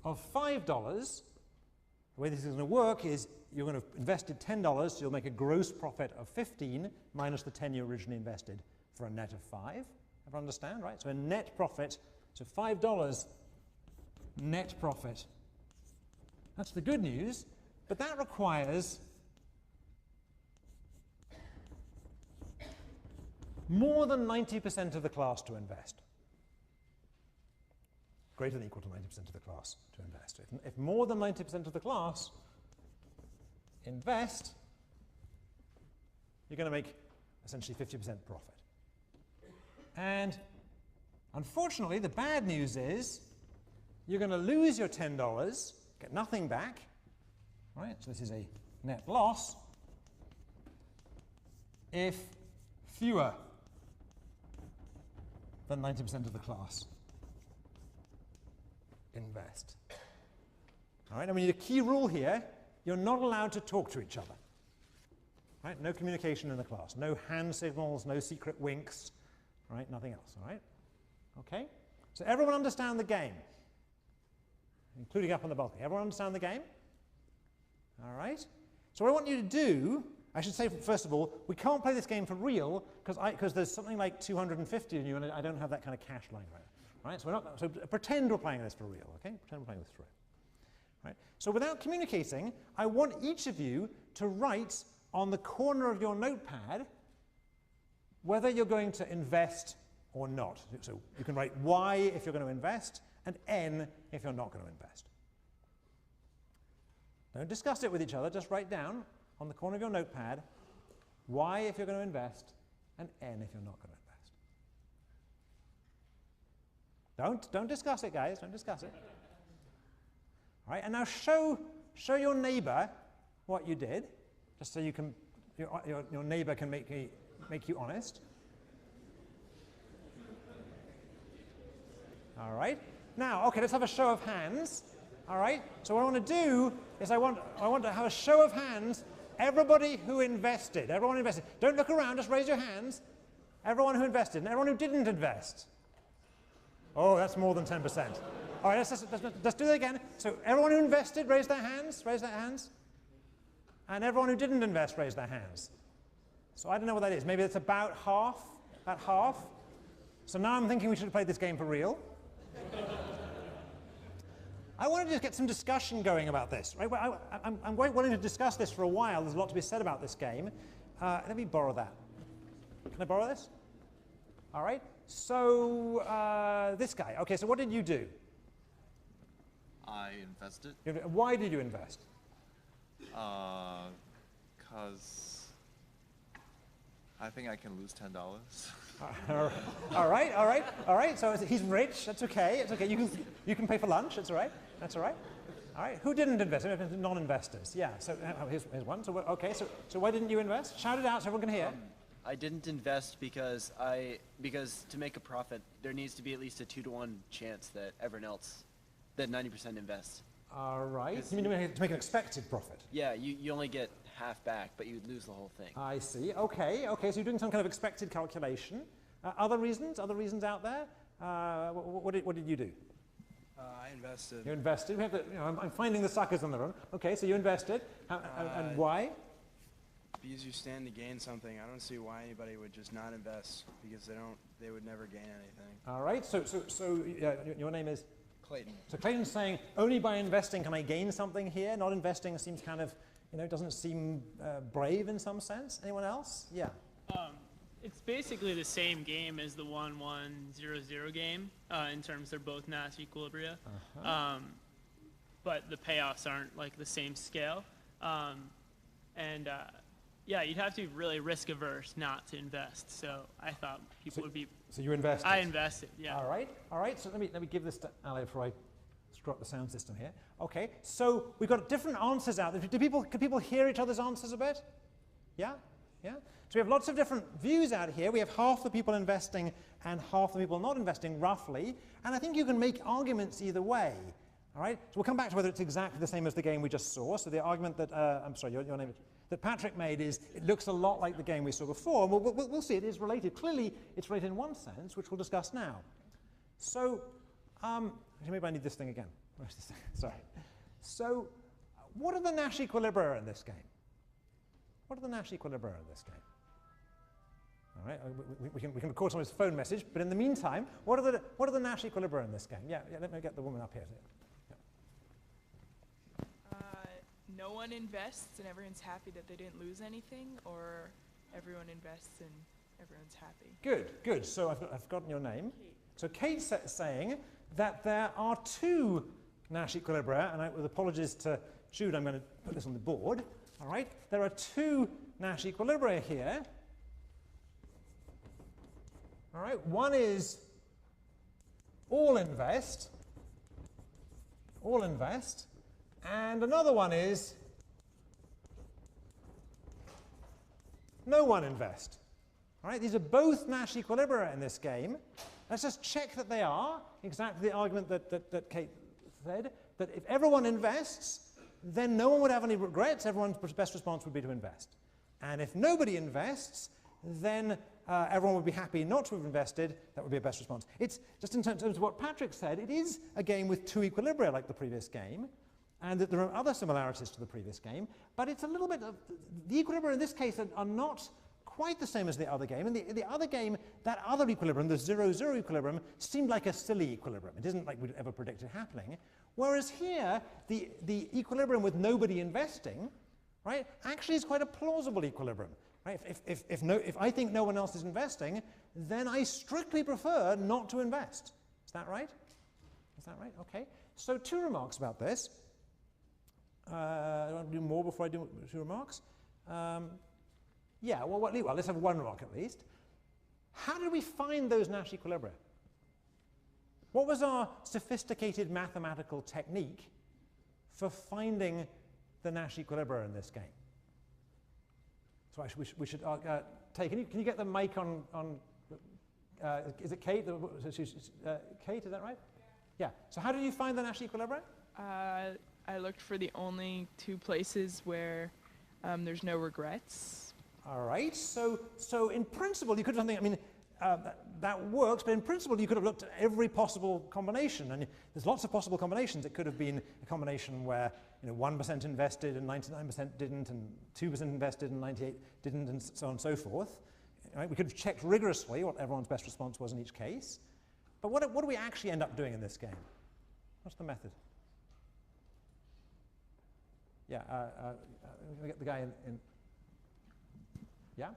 of $5. The way this is going to work is you're going to have invested $10, so you'll make a gross profit of 15 minus the 10 you originally invested for a net of 5. Everyone understand, right? So a net profit, so $5 net profit. That's the good news, but that requires more than 90% of the class to invest. Greater than or equal to 90% of the class to invest. If more than 90% of the class invest, you're going to make essentially 50% profit. And unfortunately, the bad news is you're going to lose your $10, get nothing back, right? So this is a net loss if fewer than 90% of the class invest. All right, I mean, the key rule here, you're not allowed to talk to each other. Right? No communication in the class, no hand signals, no secret winks, right? Nothing else, all right? Okay? So everyone understand the game, including up on the balcony. Everyone understand the game? All right? So what I want you to do, I should say, first of all, we can't play this game for real because there's something like 250 in you, and I don't have that kind of cash lying around. Right? So pretend we're playing this for real, okay? Pretend we're playing this for real. Right? So without communicating, I want each of you to write on the corner of your notepad whether you're going to invest or not. So you can write Y if you're going to invest, and N if you're not going to invest. Don't discuss it with each other, just write down on the corner of your notepad Y if you're going to invest, and N if you're not going to invest. Don't discuss it, guys, don't discuss it. All right, and now show your neighbor what you did, just so you can, your neighbor can make you honest. All right, now, okay, let's have a show of hands. All right, so what I want to do is I want to have a show of hands. Everybody who invested, everyone who invested. Don't look around, just raise your hands. Everyone who invested, and everyone who didn't invest. Oh, that's more than 10%. All right, let's do that again. So everyone who invested, raise their hands, and everyone who didn't invest, raise their hands. So I don't know what that is. Maybe it's about half. So now I'm thinking we should have played this game for real. I want to just get some discussion going about this. Right? I'm quite willing to discuss this for a while. There's a lot to be said about this game. Let me borrow that. Can I borrow this? All right. So this guy. Okay, so what did you do? I invested. Why did you invest? Because I think I can lose $10. All right. So he's rich. That's okay. It's okay. You can pay for lunch. That's all right. That's all right. All right. Who didn't invest? Non-investors. Yeah. So here's one. So okay. So why didn't you invest? Shout it out so everyone can hear. I didn't invest because to make a profit, there needs to be at least a 2-to-1 chance that everyone else, that 90% invests. All right. You mean to make an expected profit? Yeah, you only get half back, but you lose the whole thing. I see. Okay. So you're doing some kind of expected calculation. Other reasons out there? What did you do? I invested. You invested. We have to, I'm finding the suckers on the run. Okay, so you invested. And why? Because you stand to gain something. I don't see why anybody would just not invest, because they would never gain anything. All right. So your name is? Clayton. So Clayton's saying only by investing can I gain something here. Not investing seems kind of, doesn't seem brave in some sense. Anyone else? Yeah. It's basically the same game as the 1-1-0-0 game in terms they're both Nash equilibria, but the payoffs aren't like the same scale. Yeah, you'd have to be really risk averse not to invest. So I thought people would be. So you invested? I invested, yeah. All right. So let me give this to Ali before I screw up the sound system here. Okay. So we've got different answers out there. Can people hear each other's answers a bit? Yeah. So we have lots of different views out here. We have half the people investing and half the people not investing, roughly. And I think you can make arguments either way. All right. So we'll come back to whether it's exactly the same as the game we just saw. So the argument that I'm sorry, your name is. That Patrick made is it looks a lot like the game we saw before. We'll see it is related. Clearly, it's related in one sense, which we'll discuss now. So, maybe I need this thing again. Where's this thing? Sorry. So, what are the Nash equilibria in this game? What are the Nash equilibria in this game? All right, we can record someone's phone message, but in the meantime, what are the Nash equilibria in this game? Yeah, let me get the woman up here. No one invests and everyone's happy that they didn't lose anything, or everyone invests and everyone's happy. Good, good. So I've forgotten your name. So Kate's saying that there are two Nash equilibria, and with apologies to Jude, I'm going to put this on the board. All right, there are two Nash equilibria here. All right, one is all invest, and another one is no one invest. All right, these are both Nash equilibria in this game. Let's just check that they are, exactly the argument that Kate said, that if everyone invests, then no one would have any regrets. Everyone's best response would be to invest. And if nobody invests, then everyone would be happy not to have invested. That would be a best response. It's just in terms of what Patrick said, it is a game with two equilibria like the previous game, and that there are other similarities to the previous game, but it's a little bit of, the equilibria in this case are not quite the same as the other game. And the other game, that other equilibrium, the 0-0 equilibrium, seemed like a silly equilibrium. It isn't like we'd ever predicted happening. Whereas here, the equilibrium with nobody investing, right, actually is quite a plausible equilibrium. Right? If I think no one else is investing, then I strictly prefer not to invest. Is that right? Is that right? Okay. So two remarks about this. I want to do more before I do two remarks. Yeah, well, let's have one remark at least. How did we find those Nash equilibria? What was our sophisticated mathematical technique for finding the Nash equilibria in this game? So we should take. Can you get the mic on? Is it Kate? Kate, is that right? Yeah. So how did you find the Nash equilibria? I looked for the only two places where there's no regrets. All right. So in principle, you could have something. I mean, that works, but in principle, you could have looked at every possible combination, and there's lots of possible combinations. It could have been a combination where 1% invested and 99% didn't, and 2% invested and 98% didn't, and so on and so forth. Right? We could have checked rigorously what everyone's best response was in each case. But what do we actually end up doing in this game? What's the method? Yeah, we get the guy in. Yeah?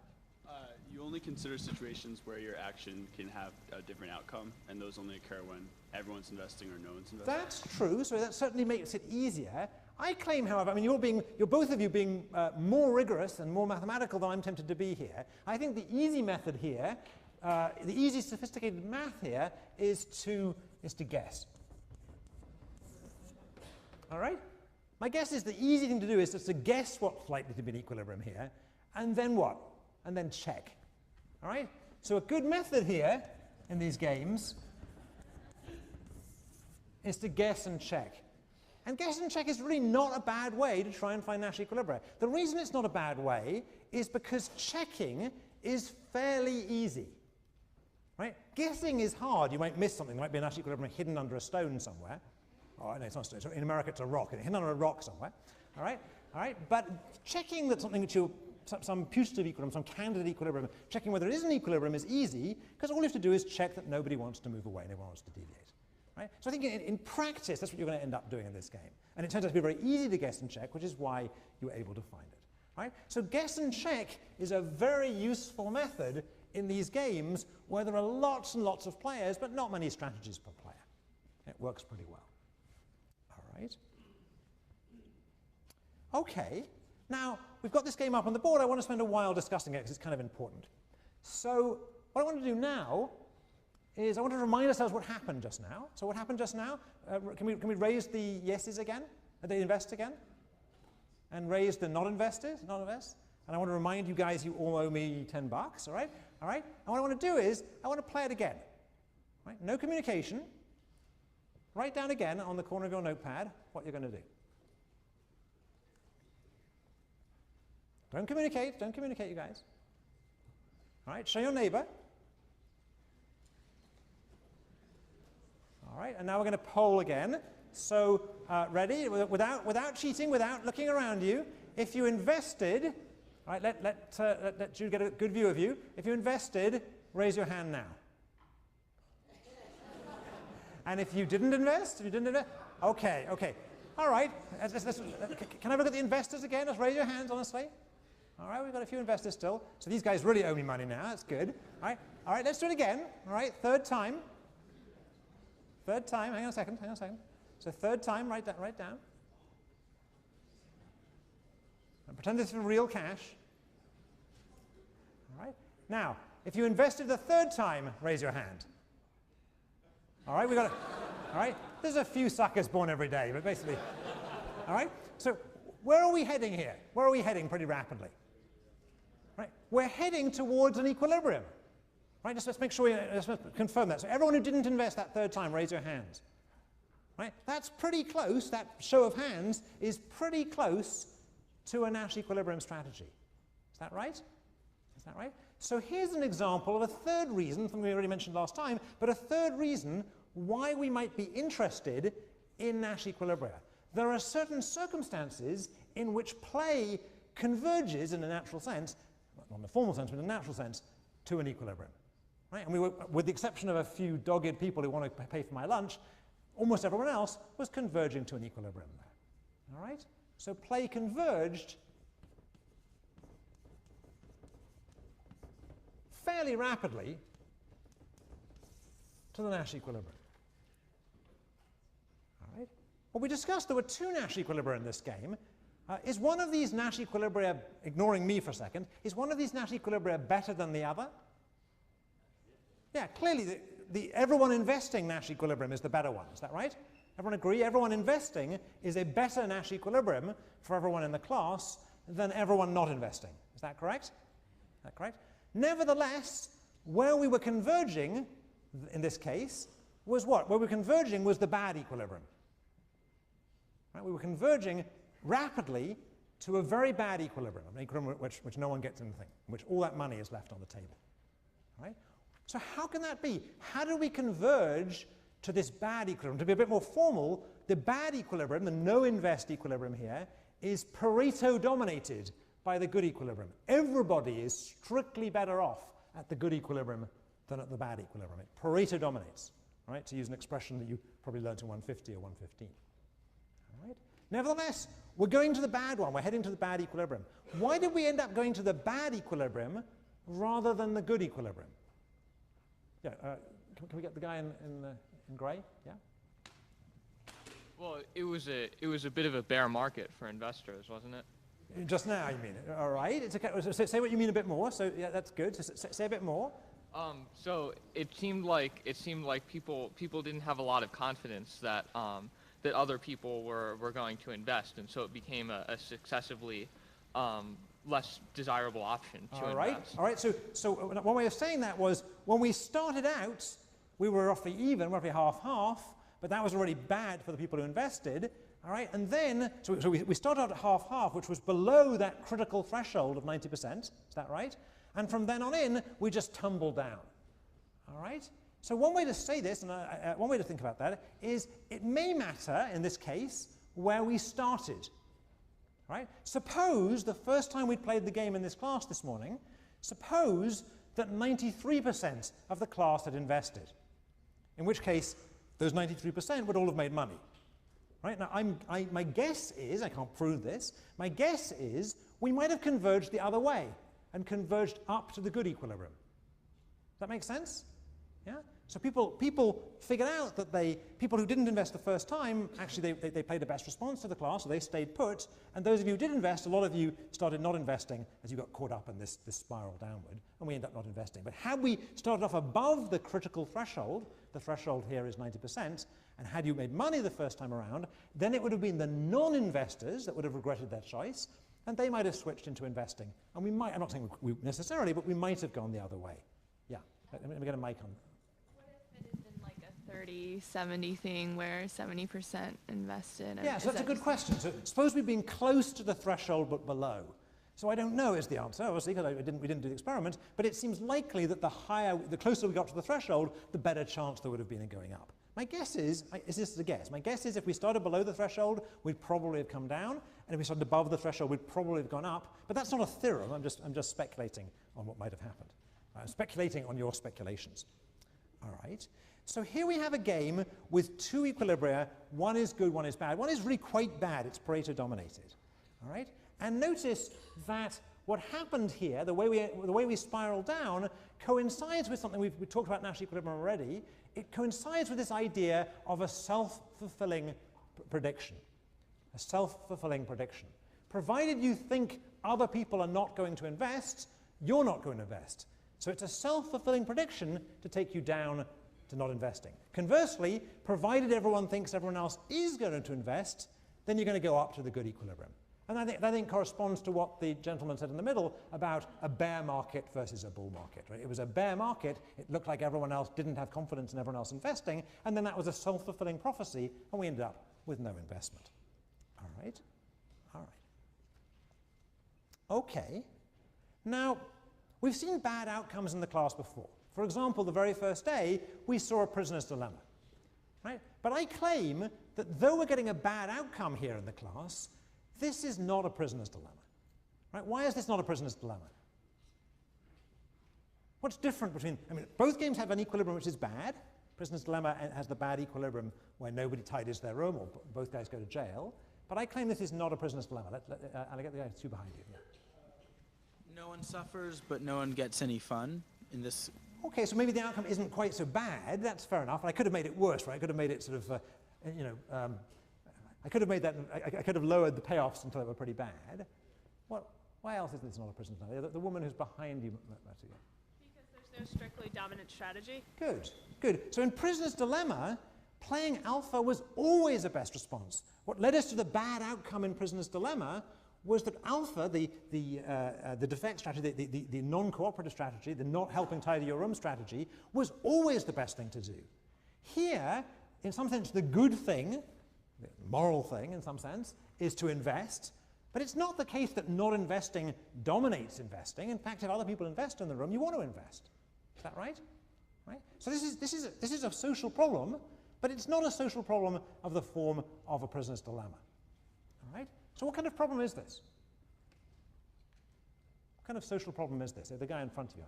You only consider situations where your action can have a different outcome, and those only occur when everyone's investing or no one's investing. That's true, so that certainly makes it easier. I claim, however, I mean, you're both of you being more rigorous and more mathematical than I'm tempted to be here. I think the easy method here, the easy sophisticated math here, is to guess. All right? My guess is the easy thing to do is just to guess what's likely to be an equilibrium here, and then what? And then check. All right? So a good method here in these games is to guess and check. And guess and check is really not a bad way to try and find Nash equilibria. The reason it's not a bad way is because checking is fairly easy. Right? Guessing is hard. You might miss something. There might be a Nash equilibrium hidden under a stone somewhere. Oh, no, it's not a stone. In America, it's a rock. It's hidden under a rock somewhere. All right? All right? But checking that something that you some putative equilibrium, some candidate equilibrium, checking whether it is an equilibrium is easy, because all you have to do is check that nobody wants to move away and everyone wants to deviate. Right? So I think in practice, that's what you're going to end up doing in this game. And it turns out to be very easy to guess and check, which is why you were able to find it. Right? So guess and check is a very useful method in these games where there are lots and lots of players, but not many strategies per player. It works pretty well. All right. Okay. Now, we've got this game up on the board. I want to spend a while discussing it because it's kind of important. So what I want to do now is I want to remind ourselves what happened just now. So what happened just now? Can we raise the yeses again? The invest again? And raise the not investors? Not invest? And I want to remind you guys you all owe me $10, all right? All right? And what I want to do is I want to play it again. Right? No communication. Write down again on the corner of your notepad what you're going to do. Don't communicate, you guys. All right, show your neighbor. All right, and now we're going to poll again. So, ready? Without cheating, without looking around you. If you invested, all right, let Jude get a good view of you. If you invested, raise your hand now. And if you didn't invest, okay. All right, can I look at the investors again? Just raise your hands, honestly. All right, we've got a few investors still. So these guys really owe me money now. That's good. All right, let's do it again. All right, third time. Third time. Hang on a second. So third time, write down. And pretend this is real cash. All right. Now, if you invested the third time, raise your hand. All right, we got it. All right. There's a few suckers born every day, but basically. All right. So where are we heading here? Where are we heading pretty rapidly? Right. We're heading towards an equilibrium. Right. Just let's make sure let's confirm that. So everyone who didn't invest that third time, raise your hands. Right. That's pretty close. That show of hands is pretty close to a Nash equilibrium strategy. Is that right? Is that right? So here's an example of a third reason, something we already mentioned last time, but a third reason why we might be interested in Nash equilibria. There are certain circumstances in which play converges in a natural sense, not in a formal sense, but in a natural sense, to an equilibrium. Right? And we were, with the exception of a few dogged people who want to pay for my lunch, almost everyone else was converging to an equilibrium there. All right? So play converged fairly rapidly to the Nash equilibrium. All right? Well, we discussed there were two Nash equilibria in this game. Is one of these Nash equilibria, ignoring me for a second, is one of these Nash equilibria better than the other? Yeah, clearly the everyone investing Nash equilibrium is the better one. Is that right? Everyone agree? Everyone investing is a better Nash equilibrium for everyone in the class than everyone not investing. Is that correct? Is that correct? Nevertheless, where we were converging, in this case, was what? Where we were converging was the bad equilibrium. Right? We were converging rapidly to a very bad equilibrium, an equilibrium which no one gets anything, in which all that money is left on the table. Right? So how can that be? How do we converge to this bad equilibrium? To be a bit more formal, the bad equilibrium, the no-invest equilibrium here, is Pareto dominated by the good equilibrium. Everybody is strictly better off at the good equilibrium than at the bad equilibrium. Pareto dominates, right? To use an expression that you probably learned in 150 or 115. All right? Nevertheless, we're going to the bad one. We're heading to the bad equilibrium. Why did we end up going to the bad equilibrium rather than the good equilibrium? Yeah, can we get the guy in gray? Yeah. Well, it was a bit of a bear market for investors, wasn't it? Just now, you mean it? All right. It's okay. So say what you mean a bit more. So yeah, that's good. So say a bit more. So it seemed like people didn't have a lot of confidence that that other people were going to invest, and so it became a successively less desirable option to invest. All right. So one way of saying that was when we started out, we were roughly even, roughly half-half, but that was already bad for the people who invested. All right, and then, so we started out at half-half, which was below that critical threshold of 90%, is that right? And from then on in, we just tumbled down. All right? So one way to say this, and one way to think about that, is it may matter, in this case, where we started. Right? Suppose the first time we played the game in this class this morning, suppose that 93% of the class had invested, in which case those 93% would all have made money. Right? Now, my guess is, I can't prove this, my guess is we might have converged the other way and converged up to the good equilibrium. Does that make sense? Yeah? So people figured out that people who didn't invest the first time, actually they played the best response to the class, so they stayed put, and those of you who did invest, a lot of you started not investing as you got caught up in this spiral downward, and we ended up not investing. But had we started off above the critical threshold, the threshold here is 90%, and had you made money the first time around, then it would have been the non-investors that would have regretted their choice, and they might have switched into investing. And we might, I'm not saying we necessarily, but we might have gone the other way. Yeah, let me get a mic on. 30-70 thing where 70% invested. Yeah, so that's a good question. So suppose we've been close to the threshold but below. So I don't know is the answer, obviously, because we didn't do the experiment, but it seems likely that the closer we got to the threshold, the better chance there would have been in going up. My guess is this is a guess, my guess is if we started below the threshold, we'd probably have come down, and if we started above the threshold, we'd probably have gone up. But that's not a theorem, I'm just speculating on what might have happened. I'm speculating on your speculations. All right. So here we have a game with two equilibria. One is good, one is bad. One is really quite bad. It's Pareto dominated. All right? And notice that what happened here, the way we spiral down, coincides with something we talked about Nash equilibrium already. It coincides with this idea of a self-fulfilling prediction. A self-fulfilling prediction. Provided you think other people are not going to invest, you're not going to invest. So it's a self-fulfilling prediction to take you down to not investing. Conversely, provided everyone thinks everyone else is going to invest, then you're going to go up to the good equilibrium. And that thing corresponds to what the gentleman said in the middle about a bear market versus a bull market. Right? It was a bear market, it looked like everyone else didn't have confidence in everyone else investing, and then that was a self-fulfilling prophecy, and we ended up with no investment. All right? All right. Okay. Now, we've seen bad outcomes in the class before. For example, the very first day, we saw a prisoner's dilemma. Right? But I claim that though we're getting a bad outcome here in the class, this is not a prisoner's dilemma. Right? Why is this not a prisoner's dilemma? What's different between, I mean, both games have an equilibrium which is bad. Prisoner's dilemma has the bad equilibrium where nobody tidies their room or both guys go to jail. But I claim this is not a prisoner's dilemma. I'll get the guy two behind you. Yeah. No one suffers, but no one gets any fun in this. Okay, so maybe the outcome isn't quite so bad. That's fair enough. I could have made it worse, right? I could have made it sort of, I could have made that. I could have lowered the payoffs until they were pretty bad. Why else is this not a prisoner's dilemma? The woman who's behind you, Matthew. Because there's no strictly dominant strategy. Good, good. So in prisoner's dilemma, playing alpha was always a best response. What led us to the bad outcome in prisoner's dilemma was that alpha, the defect strategy, the non-cooperative strategy, the not helping tidy your room strategy, was always the best thing to do. Here, in some sense, the good thing, the moral thing in some sense, is to invest. But it's not the case that not investing dominates investing. In fact, if other people invest in the room, you want to invest. Is that right? Right? So this is a social problem, but it's not a social problem of the form of a prisoner's dilemma. All right? So what kind of problem is this? What kind of social problem is this? The guy in front of you.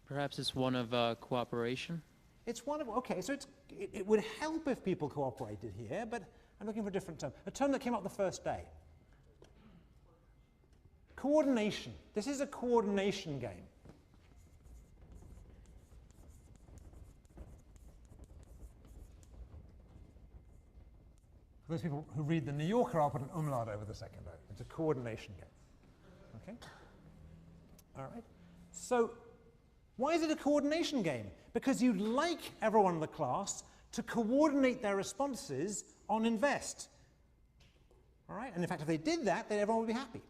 Perhaps it's one of cooperation? It's one of, okay, so it would help if people cooperated here, but I'm looking for a different term. A term that came up the first day. Coordination. This is a coordination game. For those people who read the New Yorker, I'll put an umlaut over the second O. It's a coordination game. Okay? All right. So why is it a coordination game? Because you'd like everyone in the class to coordinate their responses on invest. All right? And in fact, if they did that, then everyone would be happy.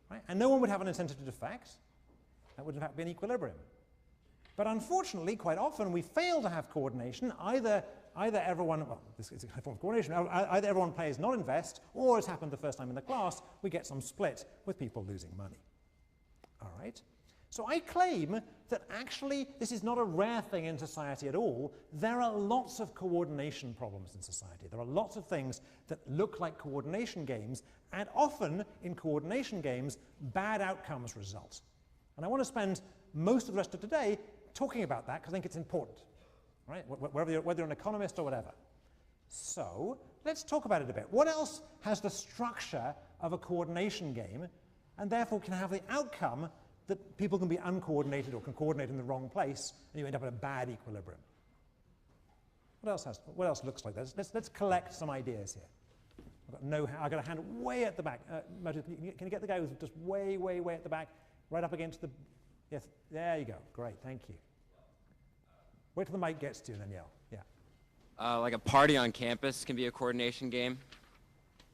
Right? And no one would have an incentive to defect. That would in fact be an equilibrium. But unfortunately, quite often, we fail to have coordination. Either everyone, well, this is a form of coordination, either everyone plays not invest, or as happened the first time in the class, we get some split with people losing money. All right? So I claim that actually this is not a rare thing in society at all. There are lots of coordination problems in society. There are lots of things that look like coordination games, and often in coordination games, bad outcomes result. And I want to spend most of the rest of today talking about that because I think it's important, right? Whether you're an economist or whatever. So let's talk about it a bit. What else has the structure of a coordination game and therefore can have the outcome that people can be uncoordinated or can coordinate in the wrong place and you end up in a bad equilibrium? What else looks like this? Let's collect some ideas here. I've got a hand way at the back. Can you get the guy who's just way, way, way at the back, right up against the, yes, there you go. Great, thank you. Wait till the mic gets to you and then yell. Yeah. Like a party on campus can be a coordination game.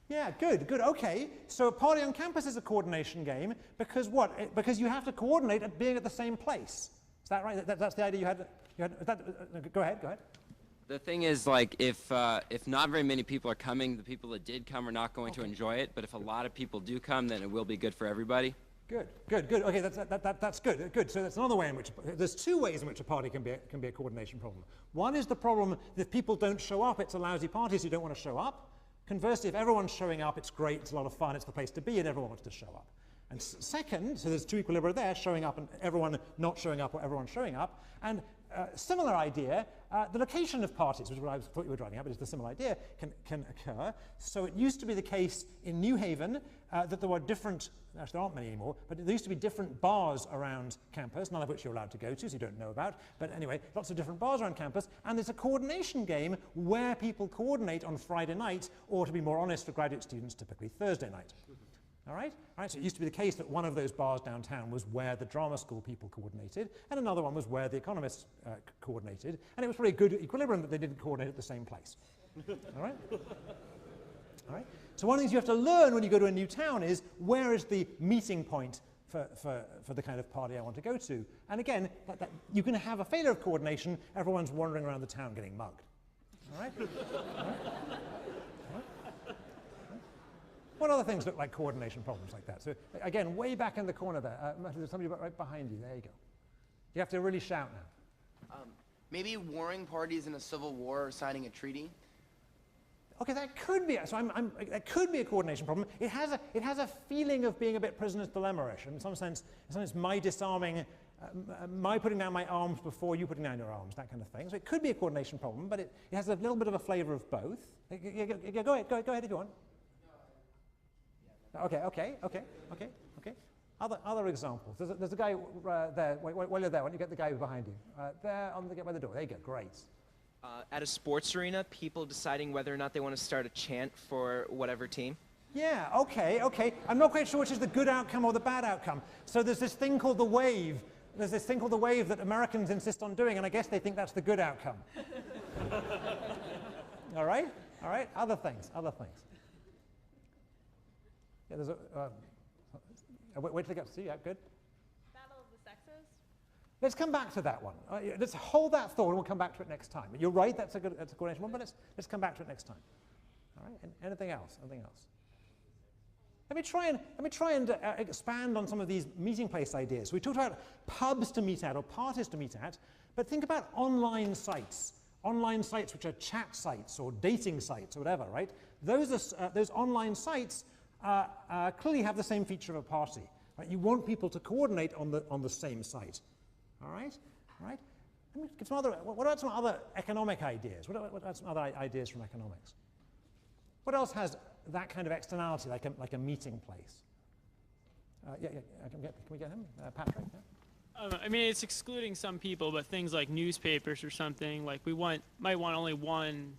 Yeah, good, good. Okay, so a party on campus is a coordination game because what? Because you have to coordinate at being at the same place. Is that right? That's the idea you had. Go ahead. The thing is, like, if not very many people are coming, the people that did come are not going to enjoy it. But if a lot of people do come, then it will be good for everybody. Good. Okay, that's good. Good. So that's another way in which there's two ways in which a party can be a coordination problem. One is the problem that if people don't show up, it's a lousy party, so you don't want to show up. Conversely, if everyone's showing up, it's great, it's a lot of fun, it's the place to be, and everyone wants to show up. And second, so there's two equilibria there, showing up and everyone not showing up or everyone showing up. And similar idea, the location of parties, which is what I thought you were driving at, but it's the similar idea, can occur. So it used to be the case in New Haven that there were different, actually there aren't many anymore, but there used to be different bars around campus, none of which you're allowed to go to, so you don't know about. But anyway, lots of different bars around campus, and there's a coordination game where people coordinate on Friday night, or to be more honest, for graduate students, typically Thursday night. All right? So it used to be the case that one of those bars downtown was where the drama school people coordinated, and another one was where the economists coordinated, and it was pretty good equilibrium that they didn't coordinate at the same place. All right? All right? So one of the things you have to learn when you go to a new town is, where is the meeting point for the kind of party I want to go to? And again, you can have a failure of coordination, everyone's wandering around the town getting mugged. All right? All right? What other things look like coordination problems like that? So again, way back in the corner there, there's somebody right behind you. There you go. You have to really shout now. Maybe warring parties in a civil war or signing a treaty. Okay, that could be. So that could be a coordination problem. It has a feeling of being a bit prisoner's dilemma-ish. In some sense, my disarming, my putting down my arms before you putting down your arms, that kind of thing. So it could be a coordination problem, but it has a little bit of a flavor of both. Go ahead if you want. Okay. Other examples. There's a guy there. While you're there, why don't you get the guy behind you? There by the door. There you go. Great. At a sports arena, people deciding whether or not they want to start a chant for whatever team. Yeah. Okay. I'm not quite sure which is the good outcome or the bad outcome. So there's this thing called the wave. There's this thing called the wave that Americans insist on doing, and I guess they think that's the good outcome. All right. Other things. Yeah, there's wait till I get to see. Yeah, good. Battle of the sexes. Let's come back to that one. Let's hold that thought, and we'll come back to it next time. You're right. That's a coordination one, but let's come back to it next time. All right. Anything else? Let me try and expand on some of these meeting place ideas. We talked about pubs to meet at or parties to meet at, but think about online sites. Online sites which are chat sites or dating sites or whatever, right? Those online sites clearly have the same feature of a party. Right? You want people to coordinate on the same site. All right? Let me give some other. What about some other economic ideas? What about some other ideas from economics? What else has that kind of externality, like a meeting place? Can we get him, Patrick? Yeah? I mean, it's excluding some people, but things like newspapers or something, like might want only one,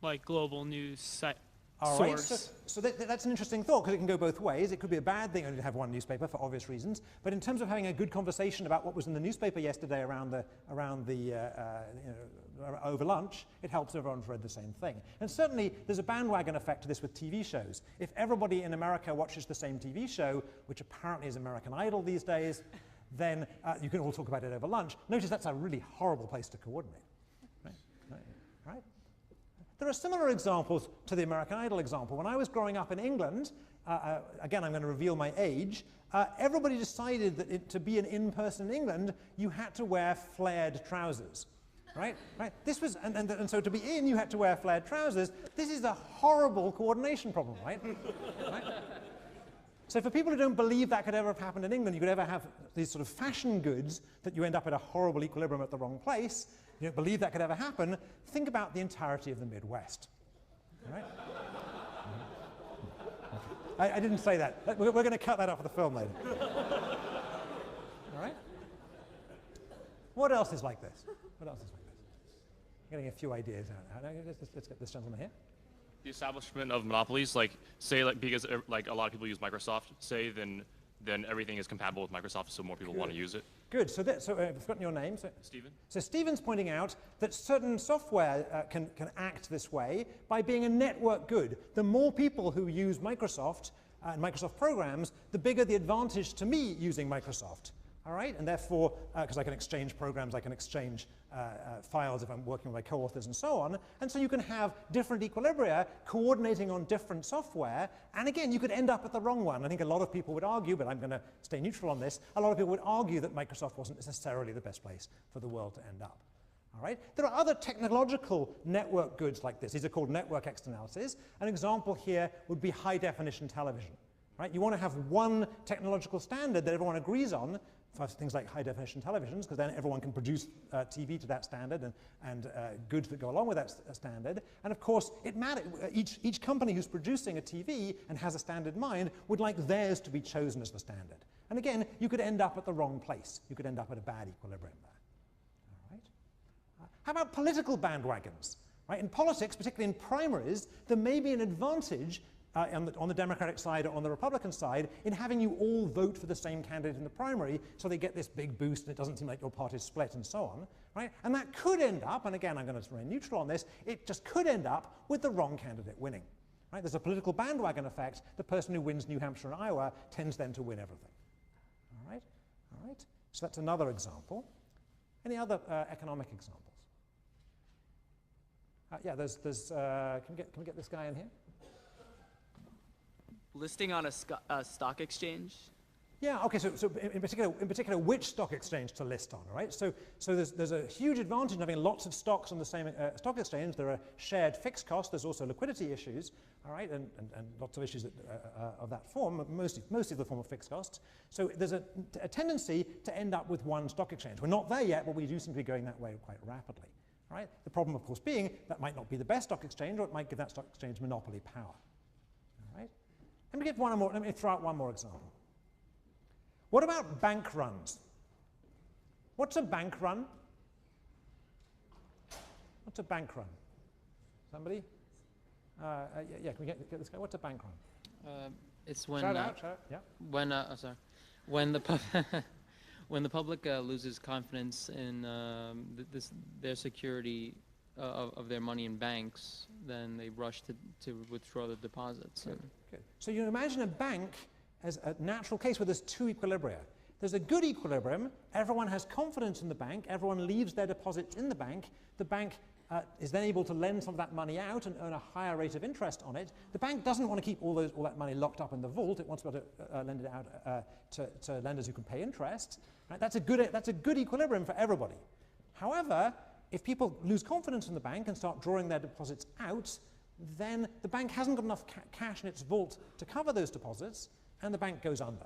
like global news site. All right, so that's an interesting thought, because it can go both ways. It could be a bad thing only to have one newspaper for obvious reasons, but in terms of having a good conversation about what was in the newspaper yesterday over lunch, it helps everyone's read the same thing. And certainly there's a bandwagon effect to this with TV shows. If everybody in America watches the same TV show, which apparently is American Idol these days, then you can all talk about it over lunch. Notice that's a really horrible place to coordinate. Right? There are similar examples to the American Idol example. When I was growing up in England, again, I'm going to reveal my age, everybody decided that to be an in-person in England, you had to wear flared trousers. Right? This was, and so to be in, you had to wear flared trousers. This is a horrible coordination problem, right? So for people who don't believe that could ever have happened in England, you could ever have these sort of fashion goods that you end up at a horrible equilibrium at the wrong place, you don't believe that could ever happen, think about the entirety of the Midwest. All right? I didn't say that. We're going to cut that off of the film later. All right? What else is like this? Getting a few ideas out. Let's get this gentleman here. The establishment of monopolies, because a lot of people use Microsoft, then everything is compatible with Microsoft, so more people want to use it. Good. So I've forgotten your name. Stephen. So Stephen's pointing out that certain software can act this way by being a network good. The more people who use Microsoft and Microsoft programs, the bigger the advantage to me using Microsoft. All right, and therefore, because I can exchange programs, I can exchange files if I'm working with my co-authors and so on, and so you can have different equilibria coordinating on different software, and again, you could end up at the wrong one. I think a lot of people would argue, but I'm going to stay neutral on this, a lot of people would argue that Microsoft wasn't necessarily the best place for the world to end up. All right? There are other technological network goods like this. These are called network externalities. An example here would be high-definition television. Right? You want to have one technological standard that everyone agrees on. for things like high-definition televisions, because then everyone can produce TV to that standard and goods that go along with that standard. And of course, it matters. Each company who's producing a TV and has a standard in mind would like theirs to be chosen as the standard. And again, you could end up at the wrong place. You could end up at a bad equilibrium there. All right? How about political bandwagons? Right? In politics, particularly in primaries, there may be an advantage on the Democratic side or on the Republican side in having you all vote for the same candidate in the primary, so they get this big boost and it doesn't seem like your party's split and so on. Right? And that could end up, and again I'm going to remain neutral on this, it just could end up with the wrong candidate winning. Right? There's a political bandwagon effect. The person who wins New Hampshire and Iowa tends then to win everything. All right? All right? So that's another example. Any other economic examples? Yeah, can we get this guy in here? Listing on a stock exchange? Yeah, okay, so in particular, which stock exchange to list on, all right? So there's a huge advantage in having lots of stocks on the same stock exchange. There are shared fixed costs. There's also liquidity issues, all right, and lots of issues of that form, mostly the form of fixed costs. So there's a tendency to end up with one stock exchange. We're not there yet, but we do seem to be going that way quite rapidly, all right? The problem, of course, being that might not be the best stock exchange, or it might give that stock exchange monopoly power, all right? Let me throw out one more example. What about bank runs? What's a bank run? What's a bank run? Somebody? Yeah, can we get this guy? What's a bank run? It's when shout out, yeah. When the public loses confidence in their security of their money in banks, then they rush to withdraw the deposits. Good. So you imagine a bank as a natural case where there's two equilibria. There's a good equilibrium. Everyone has confidence in the bank. Everyone leaves their deposits in the bank. The bank is then able to lend some of that money out and earn a higher rate of interest on it. The bank doesn't want to keep all that money locked up in the vault. It wants to be able to lend it out to lenders who can pay interest. Right? That's a good equilibrium for everybody. However, if people lose confidence in the bank and start drawing their deposits out, then the bank hasn't got enough cash in its vault to cover those deposits, and the bank goes under.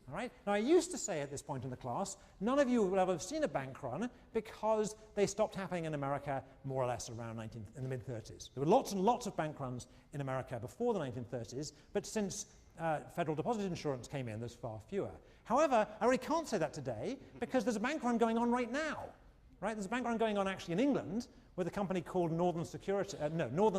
All right? Now, I used to say at this point in the class, none of you will ever have seen a bank run because they stopped happening in America more or less around in the mid-30s. There were lots and lots of bank runs in America before the 1930s, but since federal deposit insurance came in, there's far fewer. However, I really can't say that today because there's a bank run going on right now. Right? There's a bank run going on actually in England with a company called Northern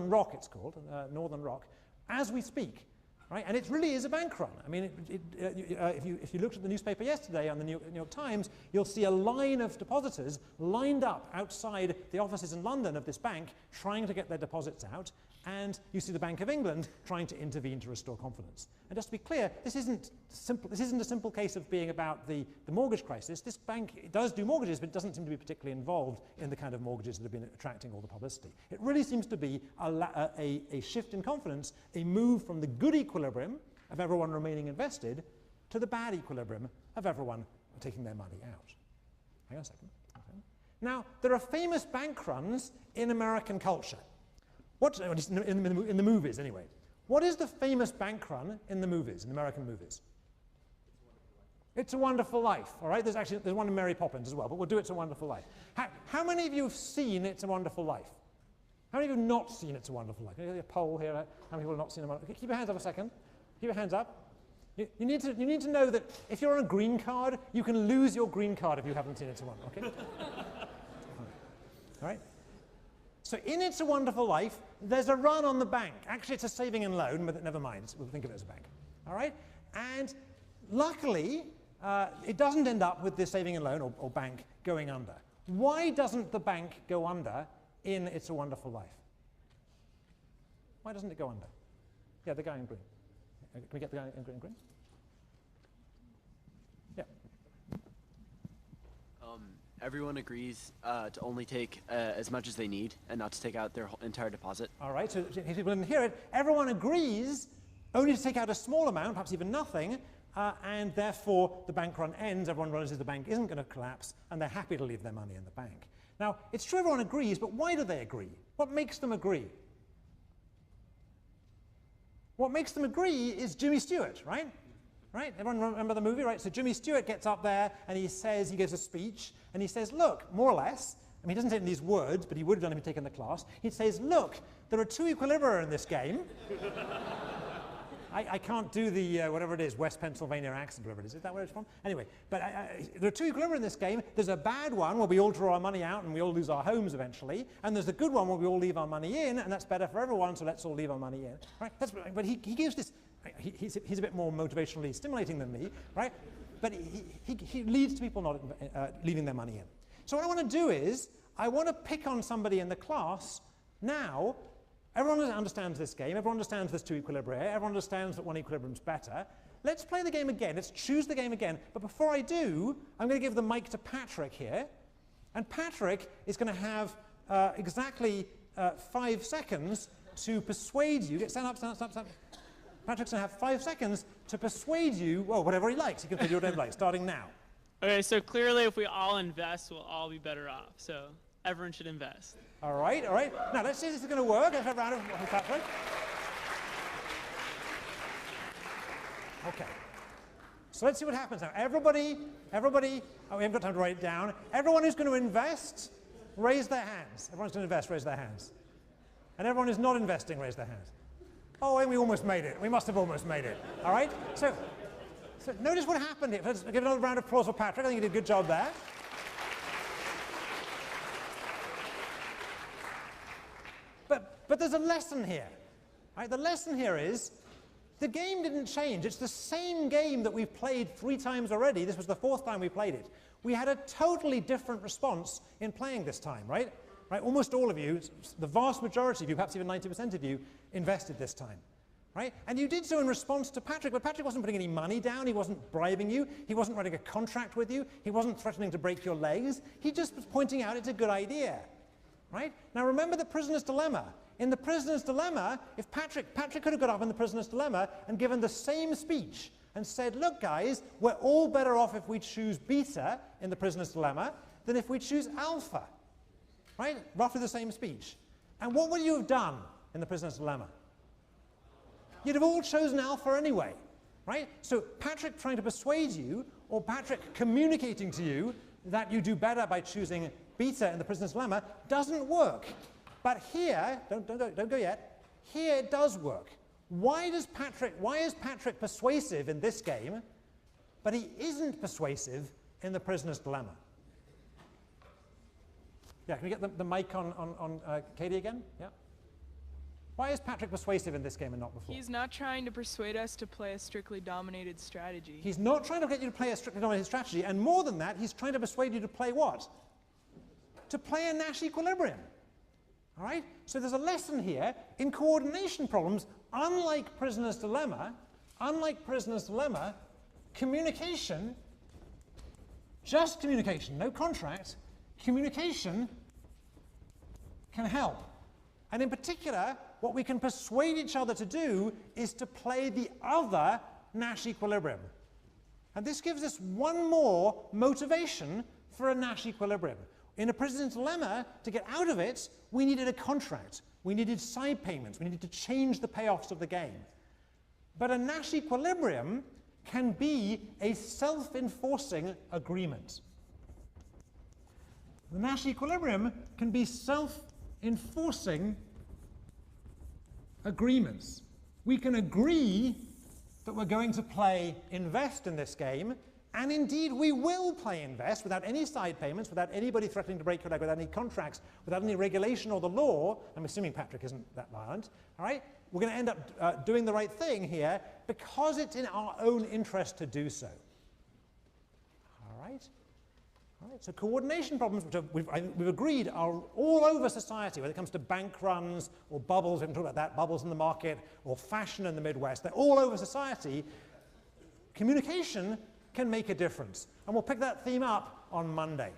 Rock it's called, Northern Rock, as we speak. Right? And it really is a bank run. I mean, if you looked at the newspaper yesterday on the New York Times, you'll see a line of depositors lined up outside the offices in London of this bank trying to get their deposits out, and you see the Bank of England trying to intervene to restore confidence. And just to be clear, this isn't a simple case of being about the mortgage crisis. This bank does do mortgages, but it doesn't seem to be particularly involved in the kind of mortgages that have been attracting all the publicity. It really seems to be a shift in confidence, a move from the good equilibrium of everyone remaining invested to the bad equilibrium of everyone taking their money out. Hang on a second. Okay. Now, there are famous bank runs in American culture. In the movies, anyway. What is the famous bank run in the movies, in American movies? It's a Wonderful Life, all right? There's one in Mary Poppins as well, but we'll do It's a Wonderful Life. How many of you have seen It's a Wonderful Life? How many of you have not seen It's a Wonderful Life? Can you get a poll here? How many people have not seen it? Keep your hands up a second. Keep your hands up. You need to know that if you're on a green card, you can lose your green card if you haven't seen It's a Wonderful Life, okay? All right? So in It's a Wonderful Life, there's a run on the bank. Actually, it's a saving and loan, but never mind. We'll think of it as a bank. All right? And luckily, it doesn't end up with the saving and loan or bank going under. Why doesn't the bank go under in It's a Wonderful Life? Why doesn't it go under? Yeah, the guy in green. Can we get the guy in green? Yeah. Everyone agrees to only take as much as they need and not to take out their entire deposit. All right, so if people didn't hear it, everyone agrees only to take out a small amount, perhaps even nothing, and therefore the bank run ends, everyone realizes the bank isn't going to collapse, and they're happy to leave their money in the bank. Now, it's true everyone agrees, but why do they agree? What makes them agree? What makes them agree is Jimmy Stewart, right? right? Everyone remember the movie, right? So Jimmy Stewart gets up there and he says, he gives a speech, and he says, look, more or less, I mean, he doesn't say it in these words, but he would have done if he'd taken the class. He says, look, there are two equilibria in this game. I can't do the, whatever it is, West Pennsylvania accent, whatever it is. Is that where it's from? Anyway, but there are two equilibria in this game. There's a bad one where we all draw our money out and we all lose our homes eventually. And there's a good one where we all leave our money in, and that's better for everyone, so let's all leave our money in. Right? But he gives this, he's a bit more motivationally stimulating than me, right? But he leads to people not leaving their money in. So what I want to do is, I want to pick on somebody in the class now. Everyone understands this game. Everyone understands there's two equilibria. Everyone understands that one equilibrium's better. Let's play the game again. Let's choose the game again. But before I do, I'm going to give the mic to Patrick here. And Patrick is going to have exactly 5 seconds to persuade you. Stand up, stand up, stand up, stand up. Patrick's going to have 5 seconds to persuade you, well, whatever he likes. He can do whatever he likes, starting now. Okay, so clearly if we all invest, we'll all be better off. So everyone should invest. All right, all right. Now let's see if this is going to work. Let's have a round of Patrick. Okay. So let's see what happens now. Everybody, oh, we haven't got time to write it down. Everyone who's going to invest, raise their hands. Everyone's going to invest, raise their hands. And everyone who's not investing, raise their hands. Oh, and we almost made it. We must have almost made it. All right? So notice what happened here. Let's give another round of applause for Patrick. I think he did a good job there. But there's a lesson here. Right? The lesson here is the game didn't change. It's the same game that we've played 3 times already. This was the 4th time we played it. We had a totally different response in playing this time, right? Right? Almost all of you, the vast majority of you, perhaps even 90% of you, invested this time. Right? And you did so in response to Patrick, but Patrick wasn't putting any money down, he wasn't bribing you, he wasn't writing a contract with you, he wasn't threatening to break your legs, he just was pointing out it's a good idea. Right? Now remember the prisoner's dilemma. In the prisoner's dilemma, if Patrick could have got up in the prisoner's dilemma and given the same speech and said, look guys, we're all better off if we choose beta in the prisoner's dilemma than if we choose alpha. Right? Roughly the same speech. And what would you have done in the prisoner's dilemma? You'd have all chosen alpha anyway. Right? So Patrick trying to persuade you, or Patrick communicating to you that you do better by choosing beta in the prisoner's dilemma doesn't work. But here, don't go yet, here it does work. Why is Patrick persuasive in this game, but he isn't persuasive in the prisoner's dilemma? Yeah, can we get the mic on Katie again? Yeah. Why is Patrick persuasive in this game and not before? He's not trying to persuade us to play a strictly dominated strategy. He's not trying to get you to play a strictly dominated strategy, and more than that, he's trying to persuade you to play what? To play a Nash equilibrium. All right? So there's a lesson here in coordination problems. Unlike prisoner's dilemma, communication, just communication, no contract, communication can help. And in particular, what we can persuade each other to do is to play the other Nash equilibrium. And this gives us one more motivation for a Nash equilibrium. In a prisoner's dilemma, to get out of it, we needed a contract. We needed side payments. We needed to change the payoffs of the game. But a Nash equilibrium can be a self-enforcing agreement. The Nash equilibrium can be self-enforcing agreements. We can agree that we're going to play invest in this game, and indeed we will play invest without any side payments, without anybody threatening to break your leg, without any contracts, without any regulation or the law. I'm assuming Patrick isn't that violent. All right? We're going to end up doing the right thing here because it's in our own interest to do so. All right? All right, so coordination problems, which we've agreed are all over society, whether it comes to bank runs or bubbles, we haven't talked about that, bubbles in the market, or fashion in the Midwest, they're all over society. Communication can make a difference. And we'll pick that theme up on Monday.